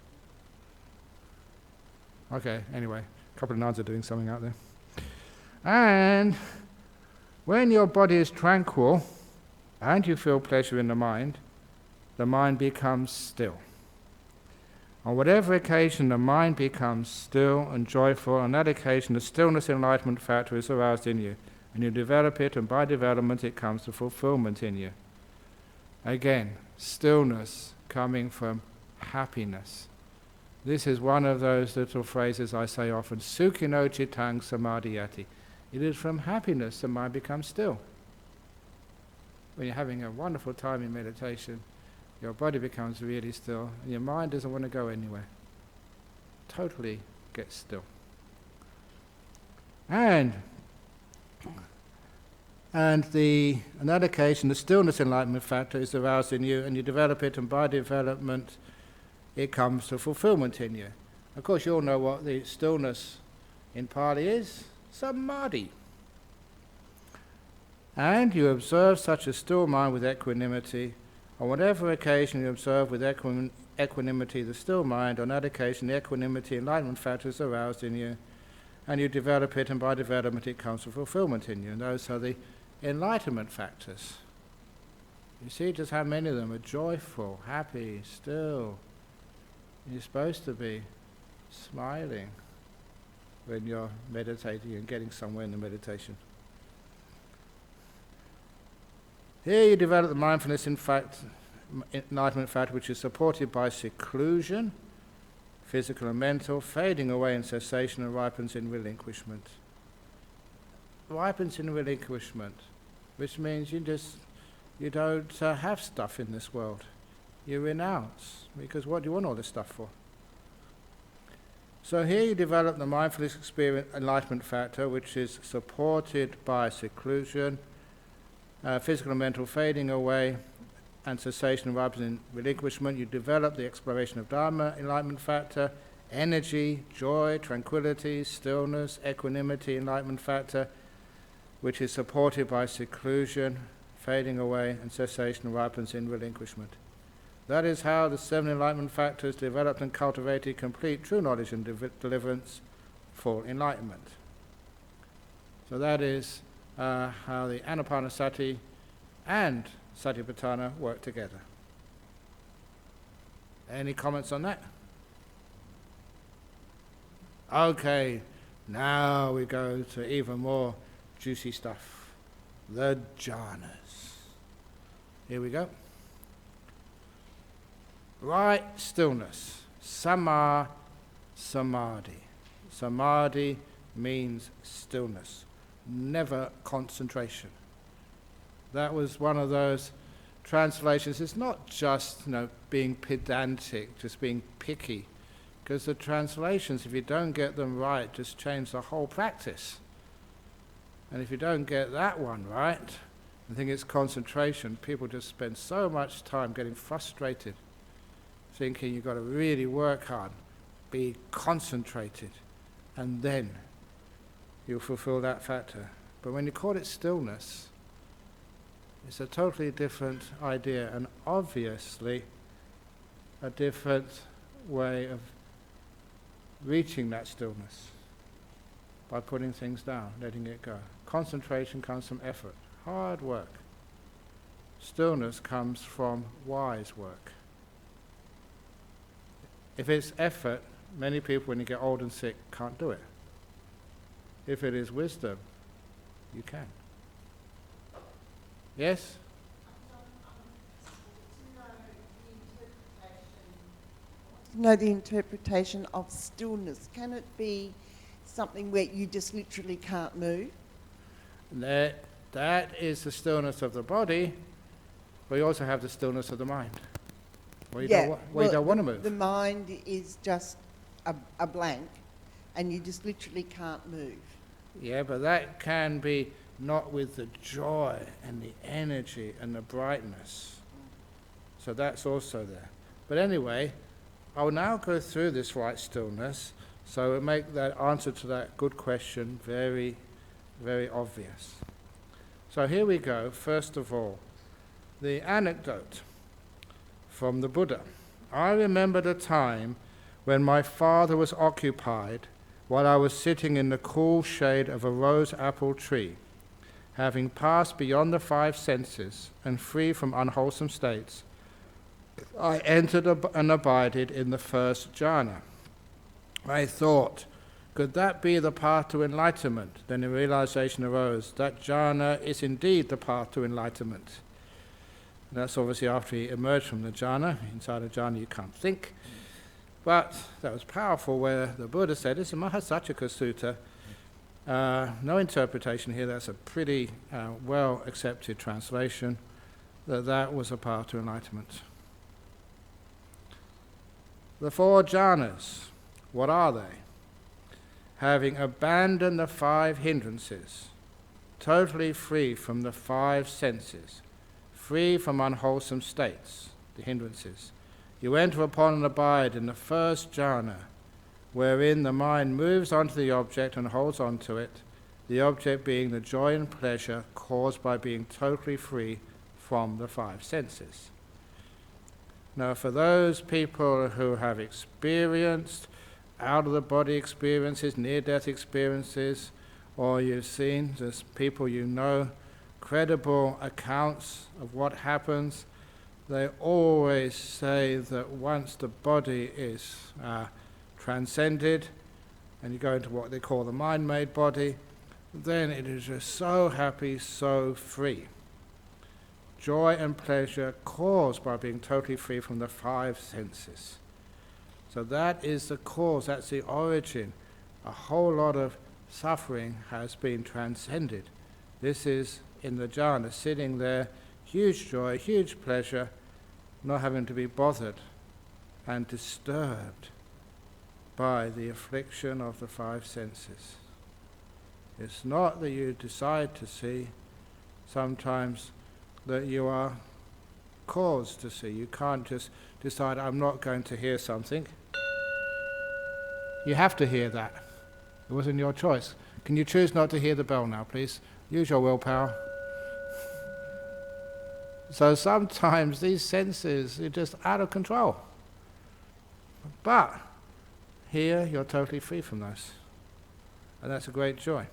Okay, anyway, a couple of nuns are doing something out there. And when your body is tranquil and you feel pleasure in the mind becomes still. On whatever occasion the mind becomes still and joyful, on that occasion the stillness enlightenment factor is aroused in you, and you develop it, and by development it comes to fulfillment in you. Again, stillness coming from happiness. This is one of those little phrases I say often, Sukhino Chittang Samadhiyati. It is from happiness the mind becomes still. When you're having a wonderful time in meditation, your body becomes really still, and your mind doesn't want to go anywhere. Totally gets still. And on that occasion, the stillness enlightenment factor is aroused in you, and you develop it, and by development, it comes to fulfillment in you. Of course, you all know what the stillness in Pali is: samadhi. And you observe such a still mind with equanimity. On whatever occasion you observe with equanimity the still mind, on that occasion the equanimity enlightenment factor is aroused in you, and you develop it, and by development it comes to fulfillment in you. And those are the enlightenment factors. You see just how many of them are joyful, happy, still. You're supposed to be smiling when you're meditating and getting somewhere in the meditation. Here you develop the mindfulness enlightenment factor, which is supported by seclusion, physical and mental, fading away in cessation, and ripens in relinquishment. Ripens in relinquishment, which means you don't have stuff in this world. You renounce, because what do you want all this stuff for? So here you develop the mindfulness experience enlightenment factor, which is supported by seclusion, physical and mental fading away, and cessation rather than relinquishment. You develop the exploration of Dharma enlightenment factor, energy, joy, tranquility, stillness, equanimity enlightenment factor, which is supported by seclusion, fading away, and cessation ripens in relinquishment. That is how the 7 enlightenment factors developed and cultivated complete true knowledge and deliverance, full enlightenment. So that is how the Anapanasati and Satipatthana work together. Any comments on that? Okay, now we go to even more juicy stuff. The jhanas. Here we go. Right stillness. Sama samadhi. Samadhi means stillness, never concentration. That was one of those translations. It's not just being pedantic, just being picky, because the translations, if you don't get them right, just change the whole practice. And if you don't get that one right, I think it's concentration. People just spend so much time getting frustrated, thinking you've got to really work hard, be concentrated, and then you'll fulfill that factor. But when you call it stillness, it's a totally different idea, and obviously a different way of reaching that stillness by putting things down, letting it go. Concentration comes from effort, hard work. Stillness comes from wise work. If it's effort, many people when you get old and sick can't do it. If it is wisdom, you can. Yes? To know the interpretation of stillness. Can it be something where you just literally can't move? That is the stillness of the body, but you also have the stillness of the mind. Where you don't want to move. The mind is just a blank, and you just literally can't move. Yeah, but that can be not with the joy and the energy and the brightness. So that's also there. But anyway, I will now go through this right stillness, so it will make that answer to that good question very, very obvious. So here we go. First of all, the anecdote from the Buddha. I remembered a time when my father was occupied while I was sitting in the cool shade of a rose apple tree, having passed beyond the 5 senses and free from unwholesome states. I entered and abided in the first jhana. I thought, could that be the path to enlightenment? Then a realization arose, that jhana is indeed the path to enlightenment. And that's obviously after he emerged from the jhana. Inside a jhana you can't think. But that was powerful, where the Buddha said, this is Mahasachaka Sutta. No interpretation here, that's a pretty well accepted translation, that was a path to enlightenment. The 4 jhanas, what are they? Having abandoned the 5 hindrances, totally free from the 5 senses, free from unwholesome states, the hindrances, you enter upon and abide in the first jhana, wherein the mind moves onto the object and holds on to it, the object being the joy and pleasure caused by being totally free from the 5 senses. Now, for those people who have experienced out-of-the-body experiences, near-death experiences, or you've seen just people you know, credible accounts of what happens, they always say that once the body is transcended and you go into what they call the mind-made body, then it is just so happy, so free. Joy and pleasure caused by being totally free from the 5 senses. So that is the cause, that's the origin. A whole lot of suffering has been transcended. This is in the jhana, sitting there, huge joy, huge pleasure, not having to be bothered and disturbed by the affliction of the five senses. It's not that you decide to see, sometimes that you are caused to see. You can't just decide, I'm not going to hear something. You have to hear that. It wasn't your choice. Can you choose not to hear the bell now, please? Use your willpower. So sometimes these senses are just out of control. But here you're totally free from those. And that's a great joy.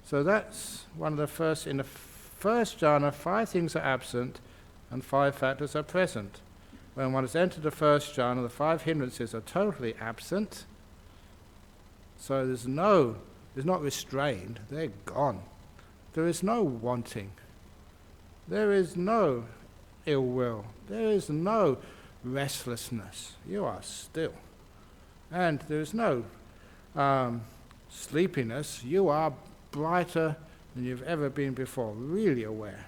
So that's one of the first, in the first jhana, 5 things are absent and 5 factors are present. When one has entered the first jhana, the 5 hindrances are totally absent. So there's not restrained, they're gone. There is no wanting. There is no ill will. There is no restlessness. You are still. And there is no sleepiness. You are brighter than you've ever been before, really aware.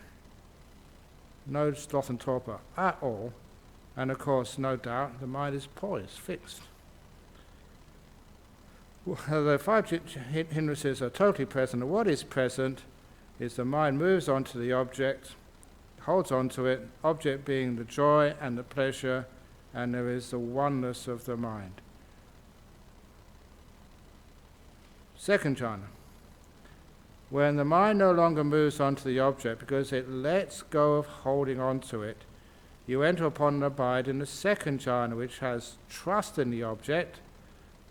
No sloth and torpor at all. And of course, no doubt, the mind is poised, fixed. The 5 hindrances are totally present, and what is present is the mind moves on to the object, holds on to it, object being the joy and the pleasure, and there is the oneness of the mind. Second jhana. When the mind no longer moves on to the object because it lets go of holding on to it, you enter upon and abide in the second jhana, which has trust in the object,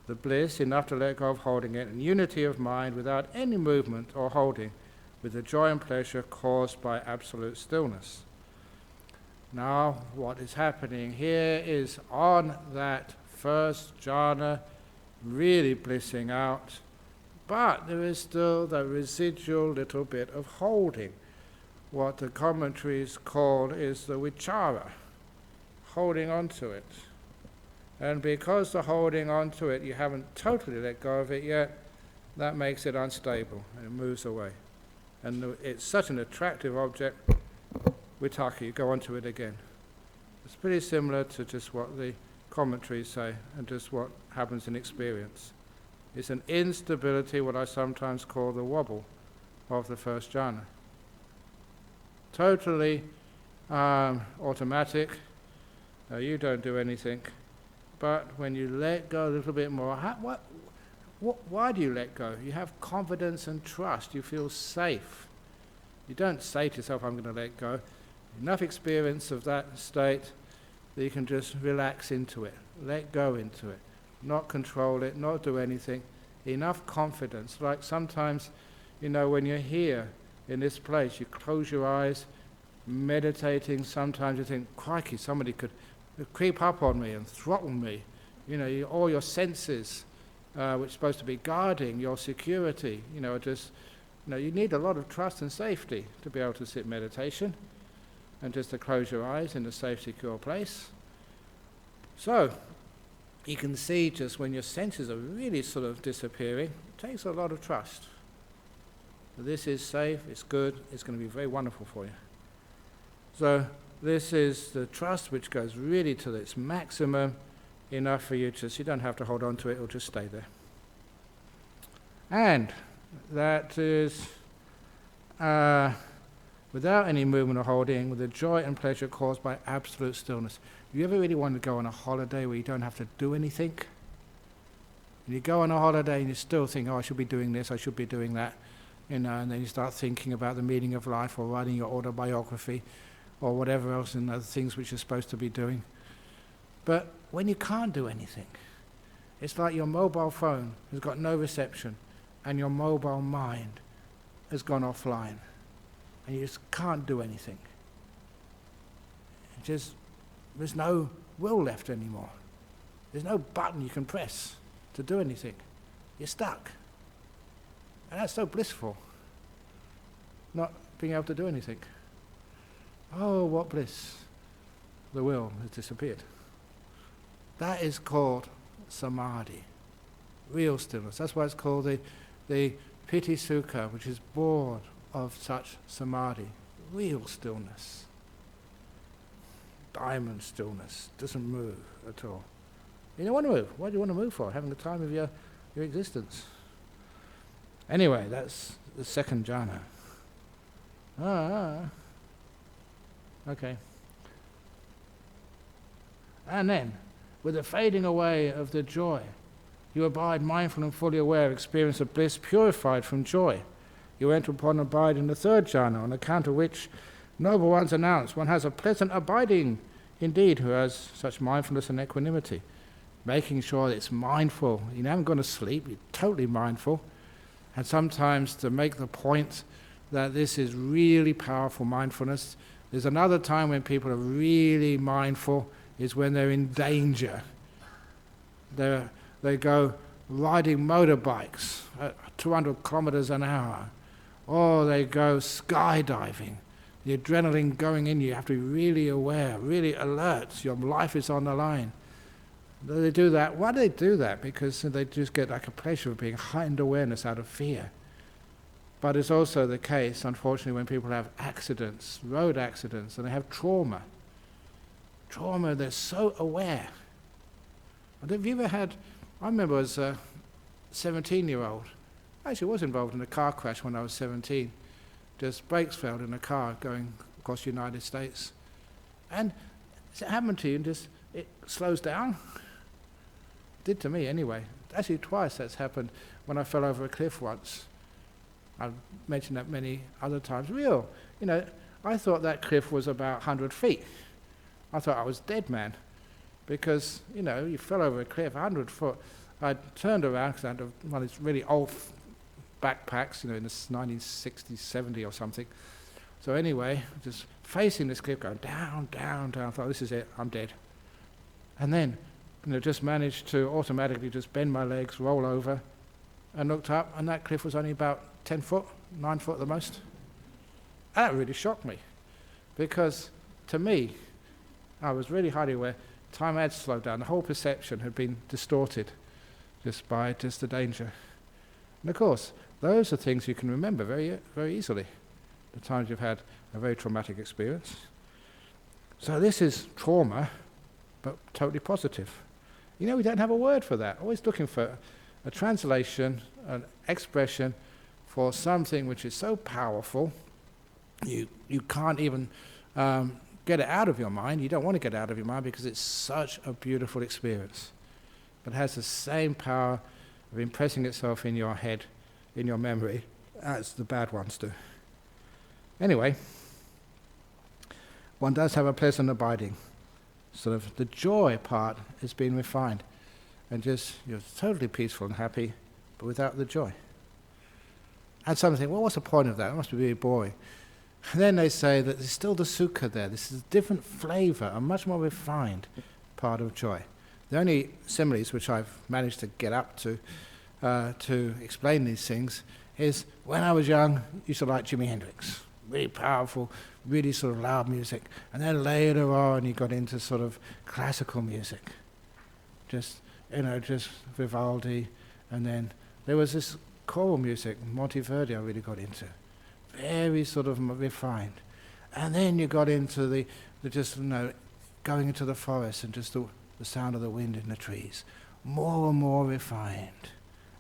the bliss enough to let go of holding it, and unity of mind without any movement or holding, with the joy and pleasure caused by absolute stillness. Now, what is happening here is on that first jhana, really blissing out, but there is still the residual little bit of holding. What the commentaries call is the vichara, holding on to it. And because the holding on to it, you haven't totally let go of it yet, that makes it unstable and it moves away. And it's such an attractive object, vitaka, you go onto it again. It's pretty similar to just what the commentaries say and just what happens in experience. It's an instability, what I sometimes call the wobble of the first jhana. Totally automatic, you don't do anything, but when you let go a little bit more, why do you let go? You have confidence and trust, you feel safe. You don't say to yourself, I'm going to let go. Enough experience of that state that you can just relax into it, let go into it, not control it, not do anything. Enough confidence, like sometimes, when you're here in this place, you close your eyes, meditating, sometimes you think, crikey, somebody could creep up on me and throttle me. All your senses, which are supposed to be guarding your security, you need a lot of trust and safety to be able to sit meditation and just to close your eyes in a safe, secure place. So, you can see just when your senses are really sort of disappearing, it takes a lot of trust. This is safe, it's good, it's going to be very wonderful for you. So this is the trust which goes really to its maximum, enough for you you don't have to hold on to it, it'll just stay there. And that is without any movement or holding, with the joy and pleasure caused by absolute stillness. You ever really want to go on a holiday where you don't have to do anything? And you go on a holiday and you still think, I should be doing this, I should be doing that. And then you start thinking about the meaning of life or writing your autobiography or whatever else and other things which you're supposed to be doing. But when you can't do anything, it's like your mobile phone has got no reception and your mobile mind has gone offline and you just can't do anything. There's no will left anymore. There's no button you can press to do anything. You're stuck. And that's so blissful, not being able to do anything. Oh, what bliss. The will has disappeared. That is called samadhi, real stillness. That's why it's called the piti sukha, which is born of such samadhi, real stillness. Diamond stillness, doesn't move at all. You don't want to move. What do you want to move for? Having the time of your existence. Anyway, that's the second jhana. Okay. And then, with the fading away of the joy, you abide mindful and fully aware, experience of bliss purified from joy. You enter upon abide in the third jhana, on account of which noble ones announce one has a pleasant abiding indeed who has such mindfulness and equanimity. Making sure that it's mindful. You haven't gone to sleep, you're totally mindful. And sometimes to make the point that this is really powerful mindfulness. There's another time when people are really mindful is when they're in danger. They go riding motorbikes at 200 kilometers an hour, or they go skydiving. The adrenaline going in you have to be really aware, really alert. Your life is on the line. They do that. Why do they do that? Because they just get like a pleasure of being heightened awareness out of fear. But it's also the case, unfortunately, when people have accidents, road accidents, and they have trauma. Trauma, they're so aware. Have you ever had, I remember as a 17-year-old, I actually was involved in a car crash when I was 17. Just brakes failed in a car going across the United States. And does it happen to you and just it slows down? It did to me anyway. Actually twice that's happened when I fell over a cliff once. I've mentioned that many other times. I thought that cliff was about 100 feet. I thought I was dead, man. Because, you fell over a cliff, 100 foot. I turned around because I had one of these really old backpacks, in the 1960s, 70 or something. So anyway, just facing this cliff, going down, down, down. I thought, this is it, I'm dead. And then, just managed to automatically just bend my legs, roll over, and looked up, and that cliff was only about 10 foot, 9 foot at the most. And that really shocked me, because to me, I was really highly aware, time had slowed down, the whole perception had been distorted just by the danger. And of course, those are things you can remember very, very easily, the times you've had a very traumatic experience. So this is trauma, but totally positive. We don't have a word for that. Always looking for a translation, an expression for something which is so powerful, you can't even get it out of your mind. You don't want to get it out of your mind because it's such a beautiful experience. But it has the same power of impressing itself in your head, in your memory, as the bad ones do. Anyway, one does have a pleasant abiding. Sort of the joy part has been refined. And you're totally peaceful and happy, but without the joy. And some think, well, what's the point of that? It must be really boring. And then they say that there's still the sukha there. This is a different flavor, a much more refined part of joy. The only similes which I've managed to get up to explain these things is when I was young, I used to like Jimi Hendrix. Really powerful, really sort of loud music. And then later on, you got into sort of classical music. Just Vivaldi. And then there was this choral music, Monteverdi, I really got into. Very sort of refined. And then you got into the going into the forest and just the sound of the wind in the trees. More and more refined.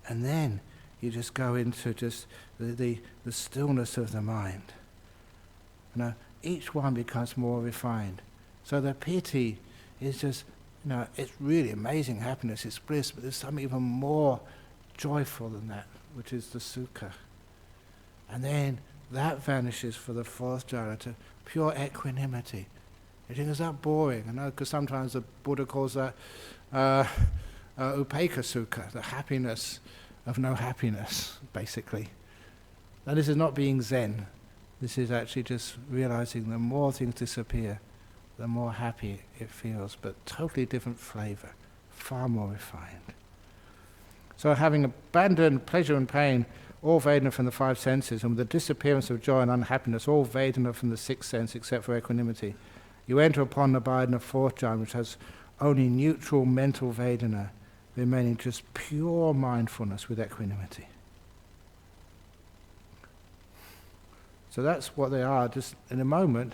And then you just go into just the stillness of the mind. Each one becomes more refined. So the piti is just, it's really amazing happiness, it's bliss, but there's something even more joyful than that, which is the sukha. And then that vanishes for the fourth jhana to pure equanimity. You think, is that boring? Because sometimes the Buddha calls that upekkha sukha, the happiness of no happiness, basically. Now this is not being Zen. This is actually just realizing the more things disappear, the more happy it feels, but totally different flavor, far more refined. So having abandoned pleasure and pain, all Vedana from the five senses, and with the disappearance of joy and unhappiness, all Vedana from the sixth sense except for equanimity, you enter upon the abide in the fourth jhana, which has only neutral mental Vedana, remaining just pure mindfulness with equanimity. So that's what they are. Just in a moment,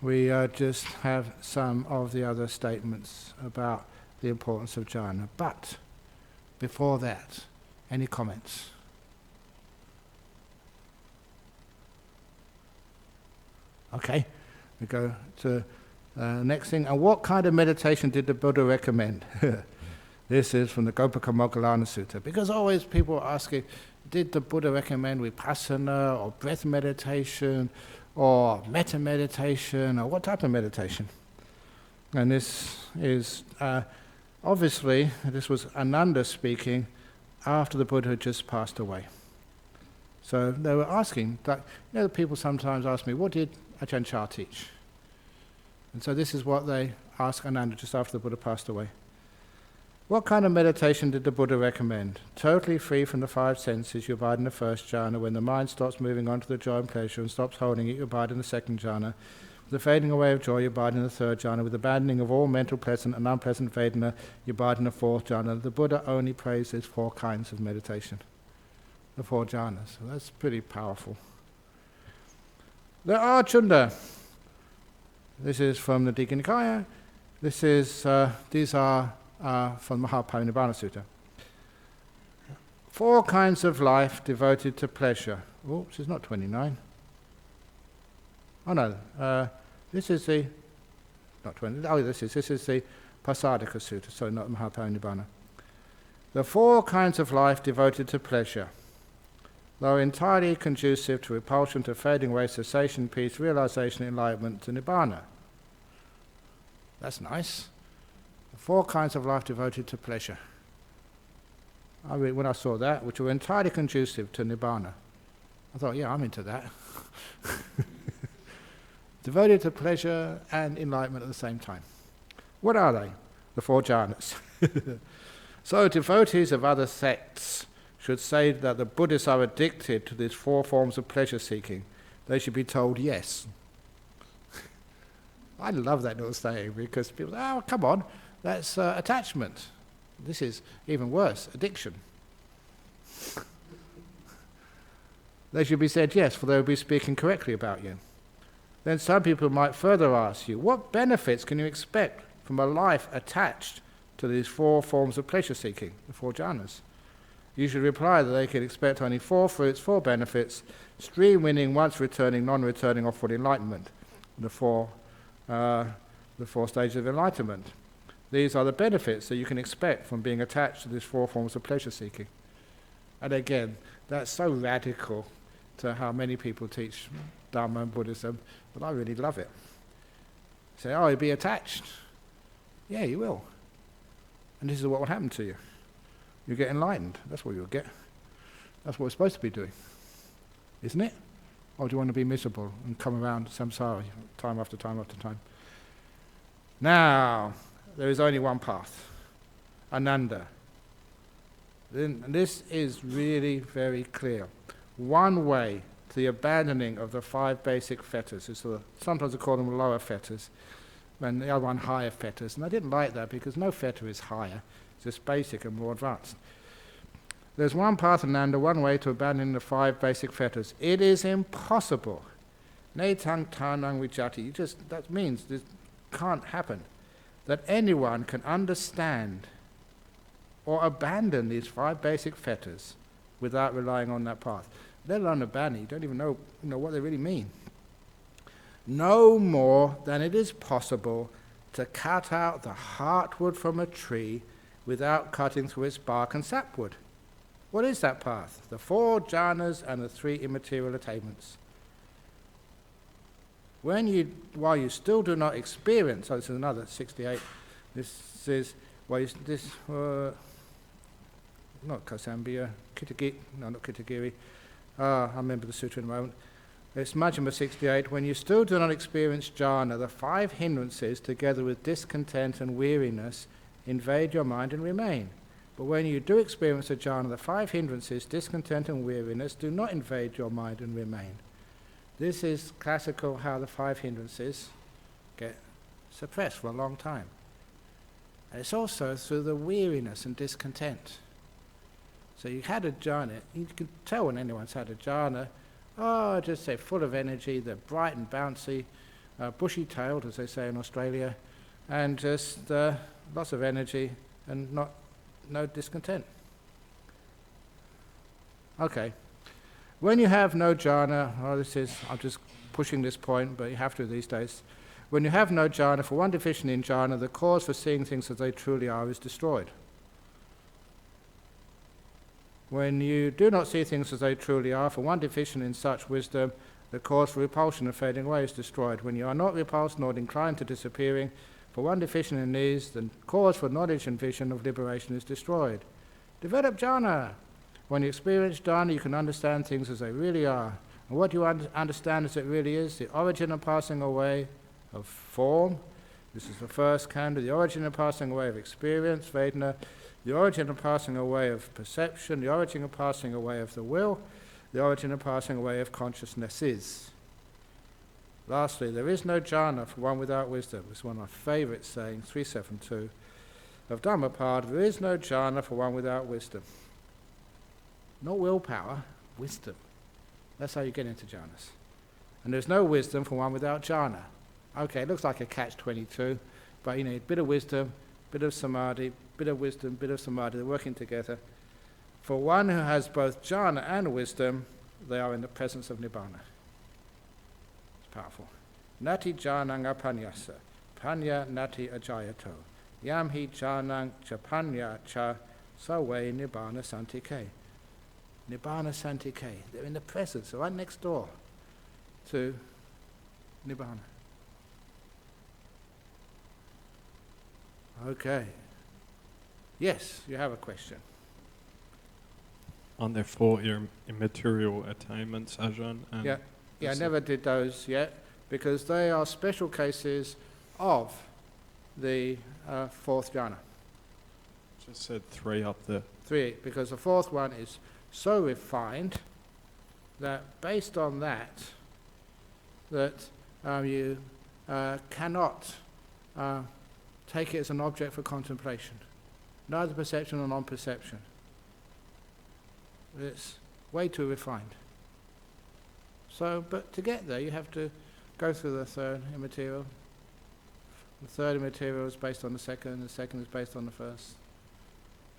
we just have some of the other statements about the importance of jhana. But before that, any comments? Okay, we go to next thing. And what kind of meditation did the Buddha recommend? This is from the Gopaka Moggallana Sutta. Because always people are asking, did the Buddha recommend vipassana or breath meditation or metta meditation or what type of meditation? And this is, obviously, this was Ananda speaking after the Buddha had just passed away. So they were asking, like, people sometimes ask me, what did Ajahn Chah teach? And so this is what they asked Ananda just after the Buddha passed away. What kind of meditation did the Buddha recommend? Totally free from the five senses, you abide in the first jhana. When the mind stops moving on to the joy and pleasure and stops holding it, you abide in the second jhana. With the fading away of joy, you abide in the third jhana. With the abandoning of all mental pleasant and unpleasant Vedana, you abide in the fourth jhana. The Buddha only praised these four kinds of meditation, the four jhanas. So that's pretty powerful. The Archunda. This is from the Digha Nikaya. These are from Mahaparinibbana Sutta. Four kinds of life devoted to pleasure. Oh, this is not 29. Oh no, this is the, not 20, oh this is the Pasadika Sutta, so not Mahaparinibbana. The four kinds of life devoted to pleasure, though entirely conducive to repulsion, to fading away, cessation, peace, realization, enlightenment, to nibbana. That's nice. The four kinds of life devoted to pleasure. When I saw that, which were entirely conducive to nibbana, I thought, yeah, I'm into that. Devoted to pleasure and enlightenment at the same time. What are they? The four jhanas. So devotees of other sects should say that the Buddhists are addicted to these four forms of pleasure seeking. They should be told yes. I love that little saying because people say, oh, come on, that's attachment. This is even worse, addiction. They should be said yes, for they will be speaking correctly about you. Then some people might further ask you, what benefits can you expect from a life attached to these four forms of pleasure seeking, the four jhanas? You should reply that they can expect only four fruits, four benefits: stream winning, once returning, non-returning, or full enlightenment. The four stages of enlightenment. These are the benefits that you can expect from being attached to these four forms of pleasure seeking. And again, that's so radical to how many people teach Dharma and Buddhism, but I really love it. Say, oh, you'll be attached. Yeah, you will. And this is what will happen to you. You get enlightened. That's what you'll get. That's what we're supposed to be doing. Isn't it? Or do you want to be miserable and come around samsara time after time after time? Now, there is only one path. Ananda. And this is really very clear. One way to the abandoning of the five basic fetters. Sometimes we call them lower fetters, and the other one higher fetters. And I didn't like that because no fetter is higher. It's just basic and more advanced. There's one path, Ananda, one way to abandoning the five basic fetters. It is impossible. Netang tanang vijati. That means this can't happen. That anyone can understand or abandon these five basic fetters without relying on that path. Let alone abandon, you don't even know what they really mean. No more than it is possible to cut out the heartwood from a tree without cutting through its bark and sapwood. What is that path? The four jhanas and the three immaterial attainments. While you still do not experience, this is another 68, this is, not Kasambia, Kitagiri, no, not Kitagiri, I remember the sutra in a moment. It's Majjhima 68, when you still do not experience jhana, the five hindrances, together with discontent and weariness, invade your mind and remain. But when you do experience a jhana, the five hindrances, discontent and weariness, do not invade your mind and remain. This is classical how the five hindrances get suppressed for a long time. And it's also through the weariness and discontent. So you had a jhana, you can tell when anyone's had a jhana, just say full of energy, they're bright and bouncy, bushy-tailed, as they say in Australia, and just lots of energy, and no discontent. Okay. When you have no jhana, I'm just pushing this point, but you have to these days. When you have no jhana, for one deficient in jhana, the cause for seeing things as they truly are is destroyed. When you do not see things as they truly are, for one deficient in such wisdom, the cause for repulsion and fading away is destroyed. When you are not repulsed nor inclined to disappearing, for one deficient in these, the cause for knowledge and vision of liberation is destroyed. Develop jhana. When you experience jhana, you can understand things as they really are. And what you understand as it really is, the origin and passing away of form. This is the first kanda, the origin and passing away of experience, Vedana, the origin and passing away of perception, the origin and passing away of the will, the origin and passing away of consciousnesses. Lastly, there is no jhana for one without wisdom. This is one of my favourite sayings, 372 of Dhammapada. There is no jhana for one without wisdom. Not willpower, wisdom. That's how you get into jhanas. And there's no wisdom for one without jhana. Okay, it looks like a catch-22, but you need a bit of wisdom, bit of samadhi, bit of wisdom, bit of samadhi. They're working together. For one who has both jhana and wisdom, they are in the presence of nibbana. It's powerful. Nati jhanang apanyasa, panya nati ajayato, yam hi jhanang cha panya cha sawe nibbana santike. Nibbana santike. They're in the presence, right next door to nibbana. Okay. Yes, you have a question. On their 4 immaterial attainments, Ajahn? Yeah, I never did those yet, because they are special cases of the fourth jhana. Just said 3 up there. 3, because the fourth one is so refined that based on that you cannot take it as an object for contemplation, neither perception nor non-perception. It's way too refined. So, but to get there, you have to go through the third immaterial. The third immaterial is based on the second is based on the first.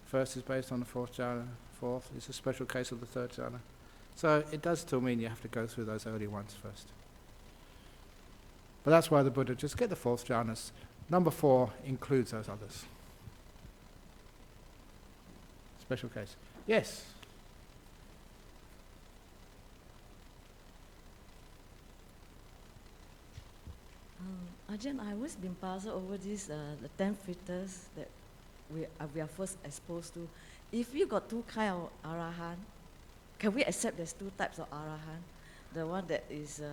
First is based on the fourth jhana, fourth is a special case of the third jhana. So it does still mean you have to go through those early ones first. But that's why the Buddha just get the fourth jhanas. Number 4 includes those others. Special case. Yes? Ajahn, I always been puzzled over this, the 10 filters that we are first exposed to. If we got 2 kinds of arahant, can we accept there's 2 types of arahant? The one that is,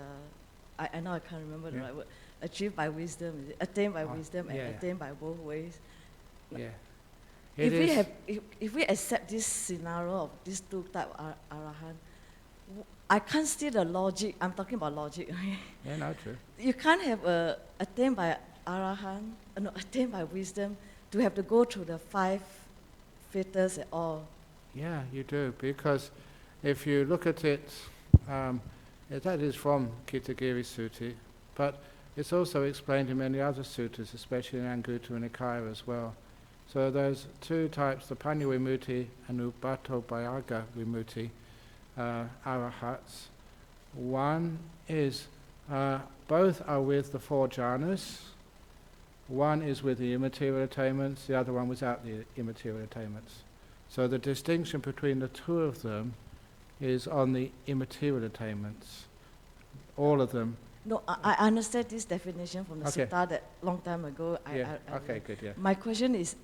I know I can't remember the right word, achieved by wisdom, attained by wisdom and attained by both ways. Yeah. If we accept this scenario of these 2 types of arahant, I can't see the logic. I'm talking about logic. Yeah, no, true. You can't have attained by arahant, attained by wisdom, to have to go through the 5 filters at all. Yeah, you do, because if you look at it, that is from Kitagiri Sutta, but it's also explained in many other suttas, especially in Anguttara Nikaya as well. So those 2 types, the Panya Vimutti and Ubato Bhayaga Vimutti, arahats. One is, both are with the 4 jhanas. One is with the immaterial attainments, the other one without the immaterial attainments. So the distinction between the 2 of them is on the immaterial attainments. All of them. No, I understand this definition from the Okay. Sutta that long time ago. Okay, good, yeah. My question is,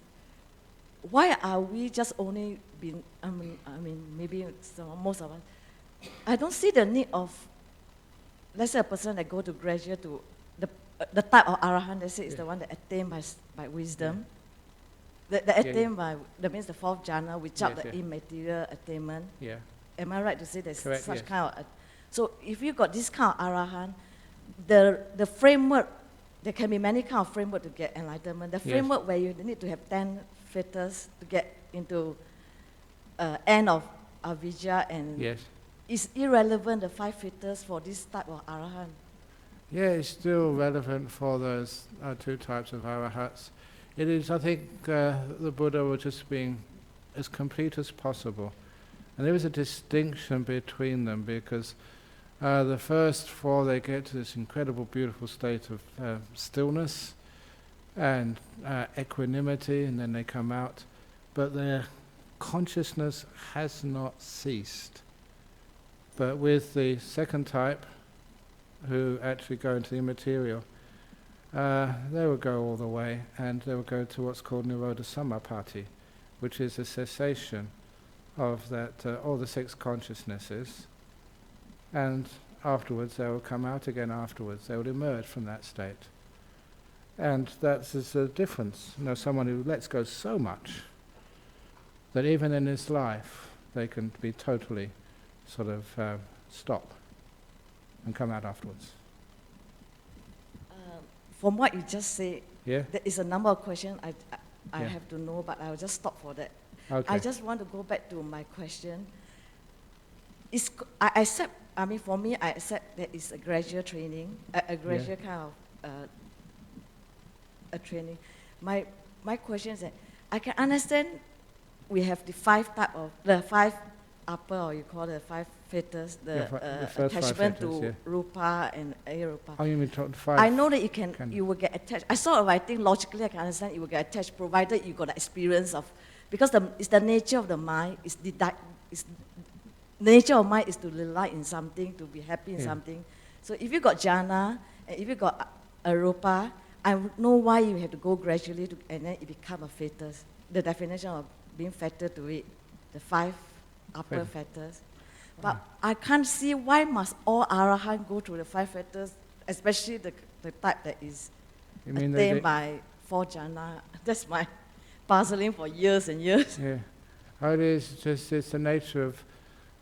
why are we just only been, I mean, maybe most of us, I don't see the need of, let's say a person that go to graduate to, the type of arahant, let's say, is the one that attained by wisdom. The attained by, that means the 4th jhana, without Yes, the immaterial attainment. Yeah. Am I right to say there's Correct, such yes. kind of, so if you got this kind of arahant, the framework, there can be many kind of framework to get enlightenment. The Yes. framework where you need to have 10 filters to get into end of avijja, and Yes. it's irrelevant, the 5 filters for this type of arahant. Yeah, it's still relevant for those 2 types of arahats. it is, I think, the Buddha was just being as complete as possible. And there is a distinction between them because the first four, they get to this incredible, beautiful state of stillness and equanimity, and then they come out. But their consciousness has not ceased. But with the second type, who actually go into the immaterial, they will go all the way, and they will go to what's called Nirodha Samapatti, which is a cessation of that all the six consciousnesses, and afterwards they will come out again afterwards. They will emerge from that state. And that's the difference. You know, someone who lets go so much that even in this life they can be totally sort of stop and come out afterwards. From what you just said, Yeah? there is a number of questions I Yeah. have to know, but I'll just stop for that. Okay. I just want to go back to my question. I accept, I mean, for me, I accept that it's a gradual training, a gradual kind of a training. My question is that I can understand we have the five upper, or you call the five fetters, the first five attachment fetters, to yeah. rupa and arupa. Oh, you mean five? I know that you will get attached. I sort of, I think logically I can understand you will get attached, provided you got the experience of, because it's the nature of the mind, the nature of mind is to delight in something, to be happy in something. So if you got jhana, and if you got arupa, I would know why you have to go gradually, and then it become a fetters. The definition of being fetter to it, the five upper fetters. But I can't see why must all arahant go through the five fetters, especially the type that is attained by four jhana. That's my puzzling for years and years. Yeah. Oh, it is just, it's the nature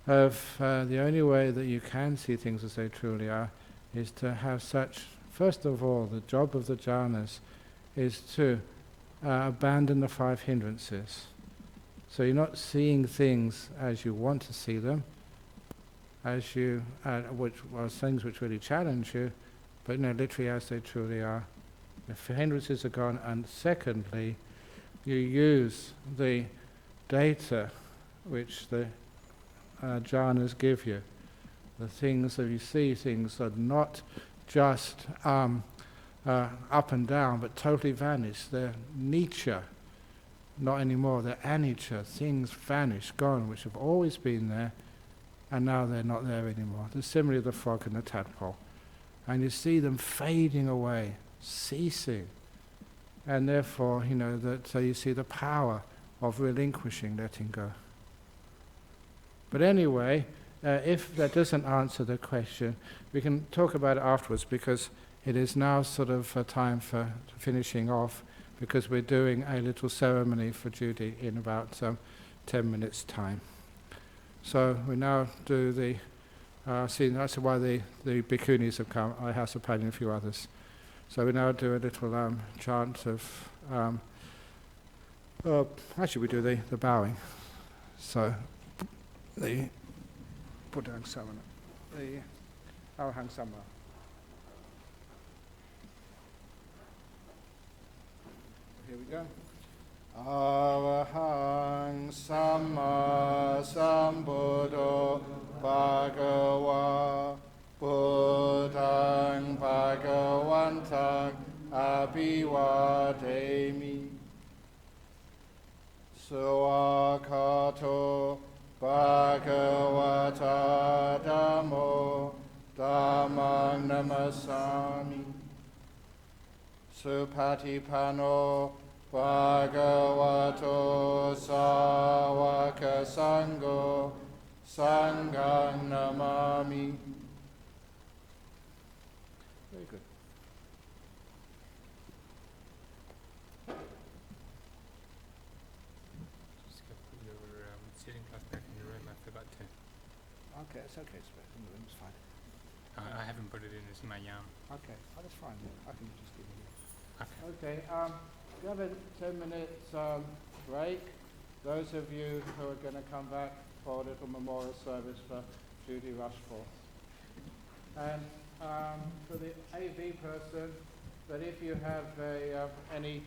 of the only way that you can see things as they truly are is to have such, first of all, the job of the jhanas is to abandon the five hindrances. So you're not seeing things as you want to see them, as you, things which really challenge you, but literally as they truly are. The hindrances are gone, and secondly, you use the data which the jhanas give you. The things that you see, things are not just up and down, but totally vanish. They're nature, not anymore. They're anicca. Things vanish, gone, which have always been there, and now they're not there anymore. They're similarly the frog and the tadpole. And you see them fading away, ceasing. And therefore, so you see the power of relinquishing, letting go. But anyway, if that doesn't answer the question, we can talk about it afterwards, because it is now sort of time for finishing off, because we're doing a little ceremony for Judy in about 10 minutes' time. So we now do the, that's why the bhikkhunis have come, Ihasapati and a few others. So we now do a little chant of, actually we do the bowing. So the Buddhang Samana, the Arahang Samana. Here we go. Arahang Samma Sambuddho Bhagava Buddhang Bhagavantang Abhivademi Suakato Bhagavata Dhammo Dhammang Namasami Supatipano Bhagavato Sāvaka Sangho Sanghang Namami. Very good. Just go put your sitting class back in your room. I forgot to. Okay, it's okay, it's fine. I haven't put it in as my yarn. Okay, that's fine. I can just give you. Okay. Okay, we have a 10-minute break. Those of you who are going to come back for a little memorial service for Judy Rushforth. And for the AV person, that if you have any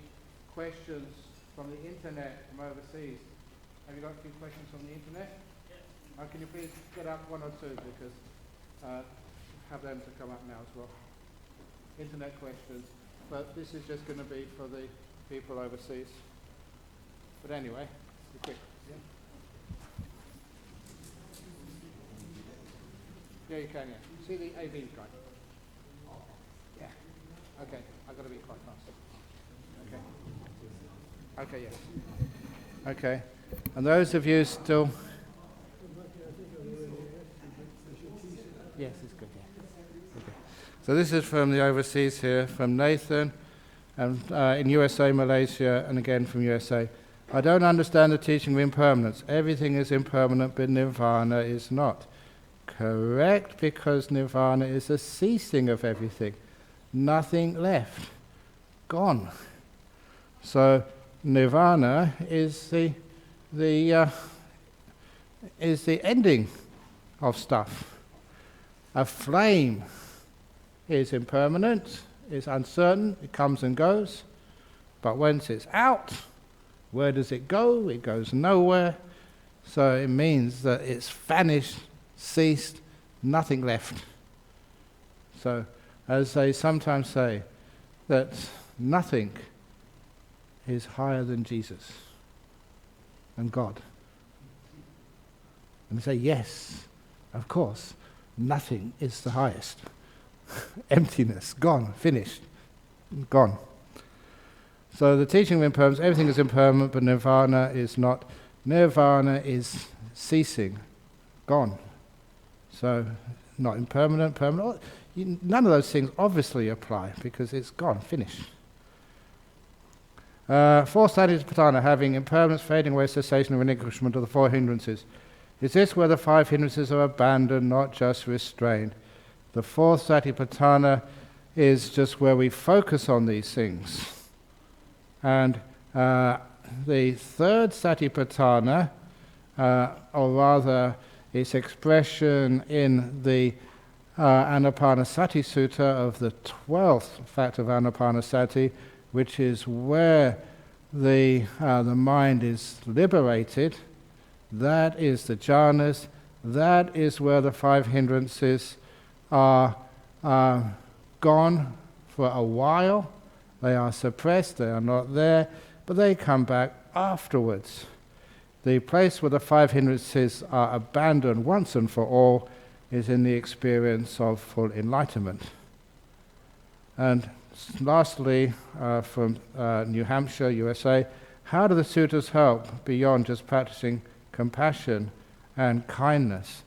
questions from the internet from overseas. Have you got a few questions from the internet? Yes. Can you please get up one or two, because have them to come up now as well. Internet questions, but this is just going to be for the people overseas. But anyway, be quick. Yeah, you can, yeah. See the AV guy? Yeah. Okay, I've got to be quite fast. Okay. Okay, yes. Okay. And those of you still... Yes, it's good, yeah. Okay. So this is from the overseas here, from Nathan, and in USA, Malaysia, and again from USA. I don't understand the teaching of impermanence. Everything is impermanent, but nirvana is not. Correct, because nirvana is the ceasing of everything. Nothing left. Gone. So nirvana is the ending of stuff. A flame is impermanent, is uncertain, it comes and goes, but once it's out, where does it go? It goes nowhere. So it means that it's vanished, ceased, nothing left. So, as they sometimes say, that nothing is higher than Jesus and God. And they say, yes, of course, nothing is the highest. Emptiness, gone, finished, gone. So the teaching of impermanence, everything is impermanent, but nirvana is not. Nirvana is ceasing, gone. So not impermanent, permanent. None of those things obviously apply because it's gone, finished. Fourth satipatthana, having impermanence, fading away, cessation, and relinquishment of the four hindrances. Is this where the five hindrances are abandoned, not just restrained? The fourth satipatthana is just where we focus on these things. And the third satipatthana, or rather its expression in the Anapanasati Sutta of the 12th fact of Anapanasati, which is where the mind is liberated, that is the jhanas, that is where the five hindrances are gone for a while. They are suppressed, they are not there, but they come back afterwards. The place where the five hindrances are abandoned once and for all is in the experience of full enlightenment. And lastly, from New Hampshire, USA, how do the sutras help beyond just practicing compassion and kindness?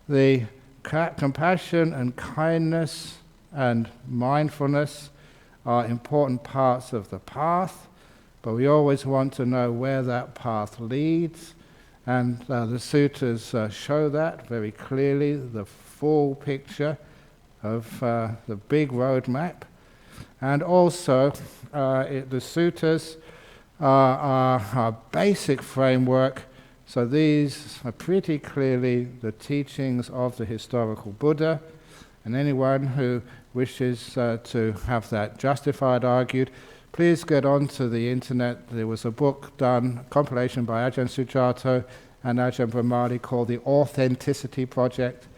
The compassion and kindness and mindfulness are important parts of the path, but we always want to know where that path leads, and the sutras show that very clearly, the full picture of the big roadmap. And also, the sutras are our basic framework, so these are pretty clearly the teachings of the historical Buddha, and anyone who wishes to have that justified, argued, please get onto the internet. There was a book done, a compilation by Ajahn Sujato and Ajahn Brahm called The Authenticity Project,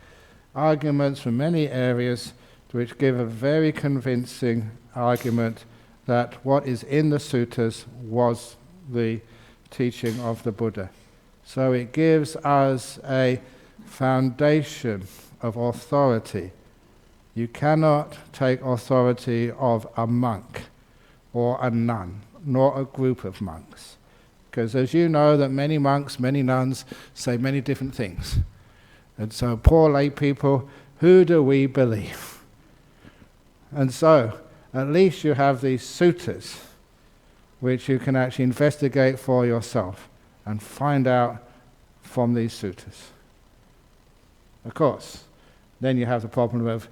arguments from many areas which give a very convincing argument that what is in the sutras was the teaching of the Buddha. So it gives us a foundation of authority. You cannot take authority of a monk or a nun, nor a group of monks. Because as you know that many monks, many nuns say many different things. And so poor lay people, who do we believe? And so at least you have these sutras which you can actually investigate for yourself and find out from these sutras. Of course, then you have the problem of,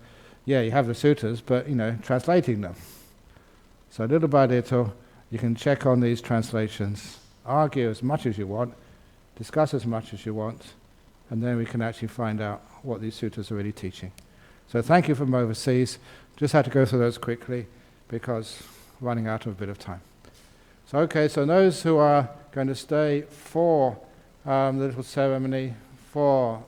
yeah, you have the sutras, but, translating them. So little by little, you can check on these translations, argue as much as you want, discuss as much as you want, and then we can actually find out what these sutras are really teaching. So thank you from overseas. Just had to go through those quickly because running out of a bit of time. So okay, so those who are going to stay for the little ceremony, for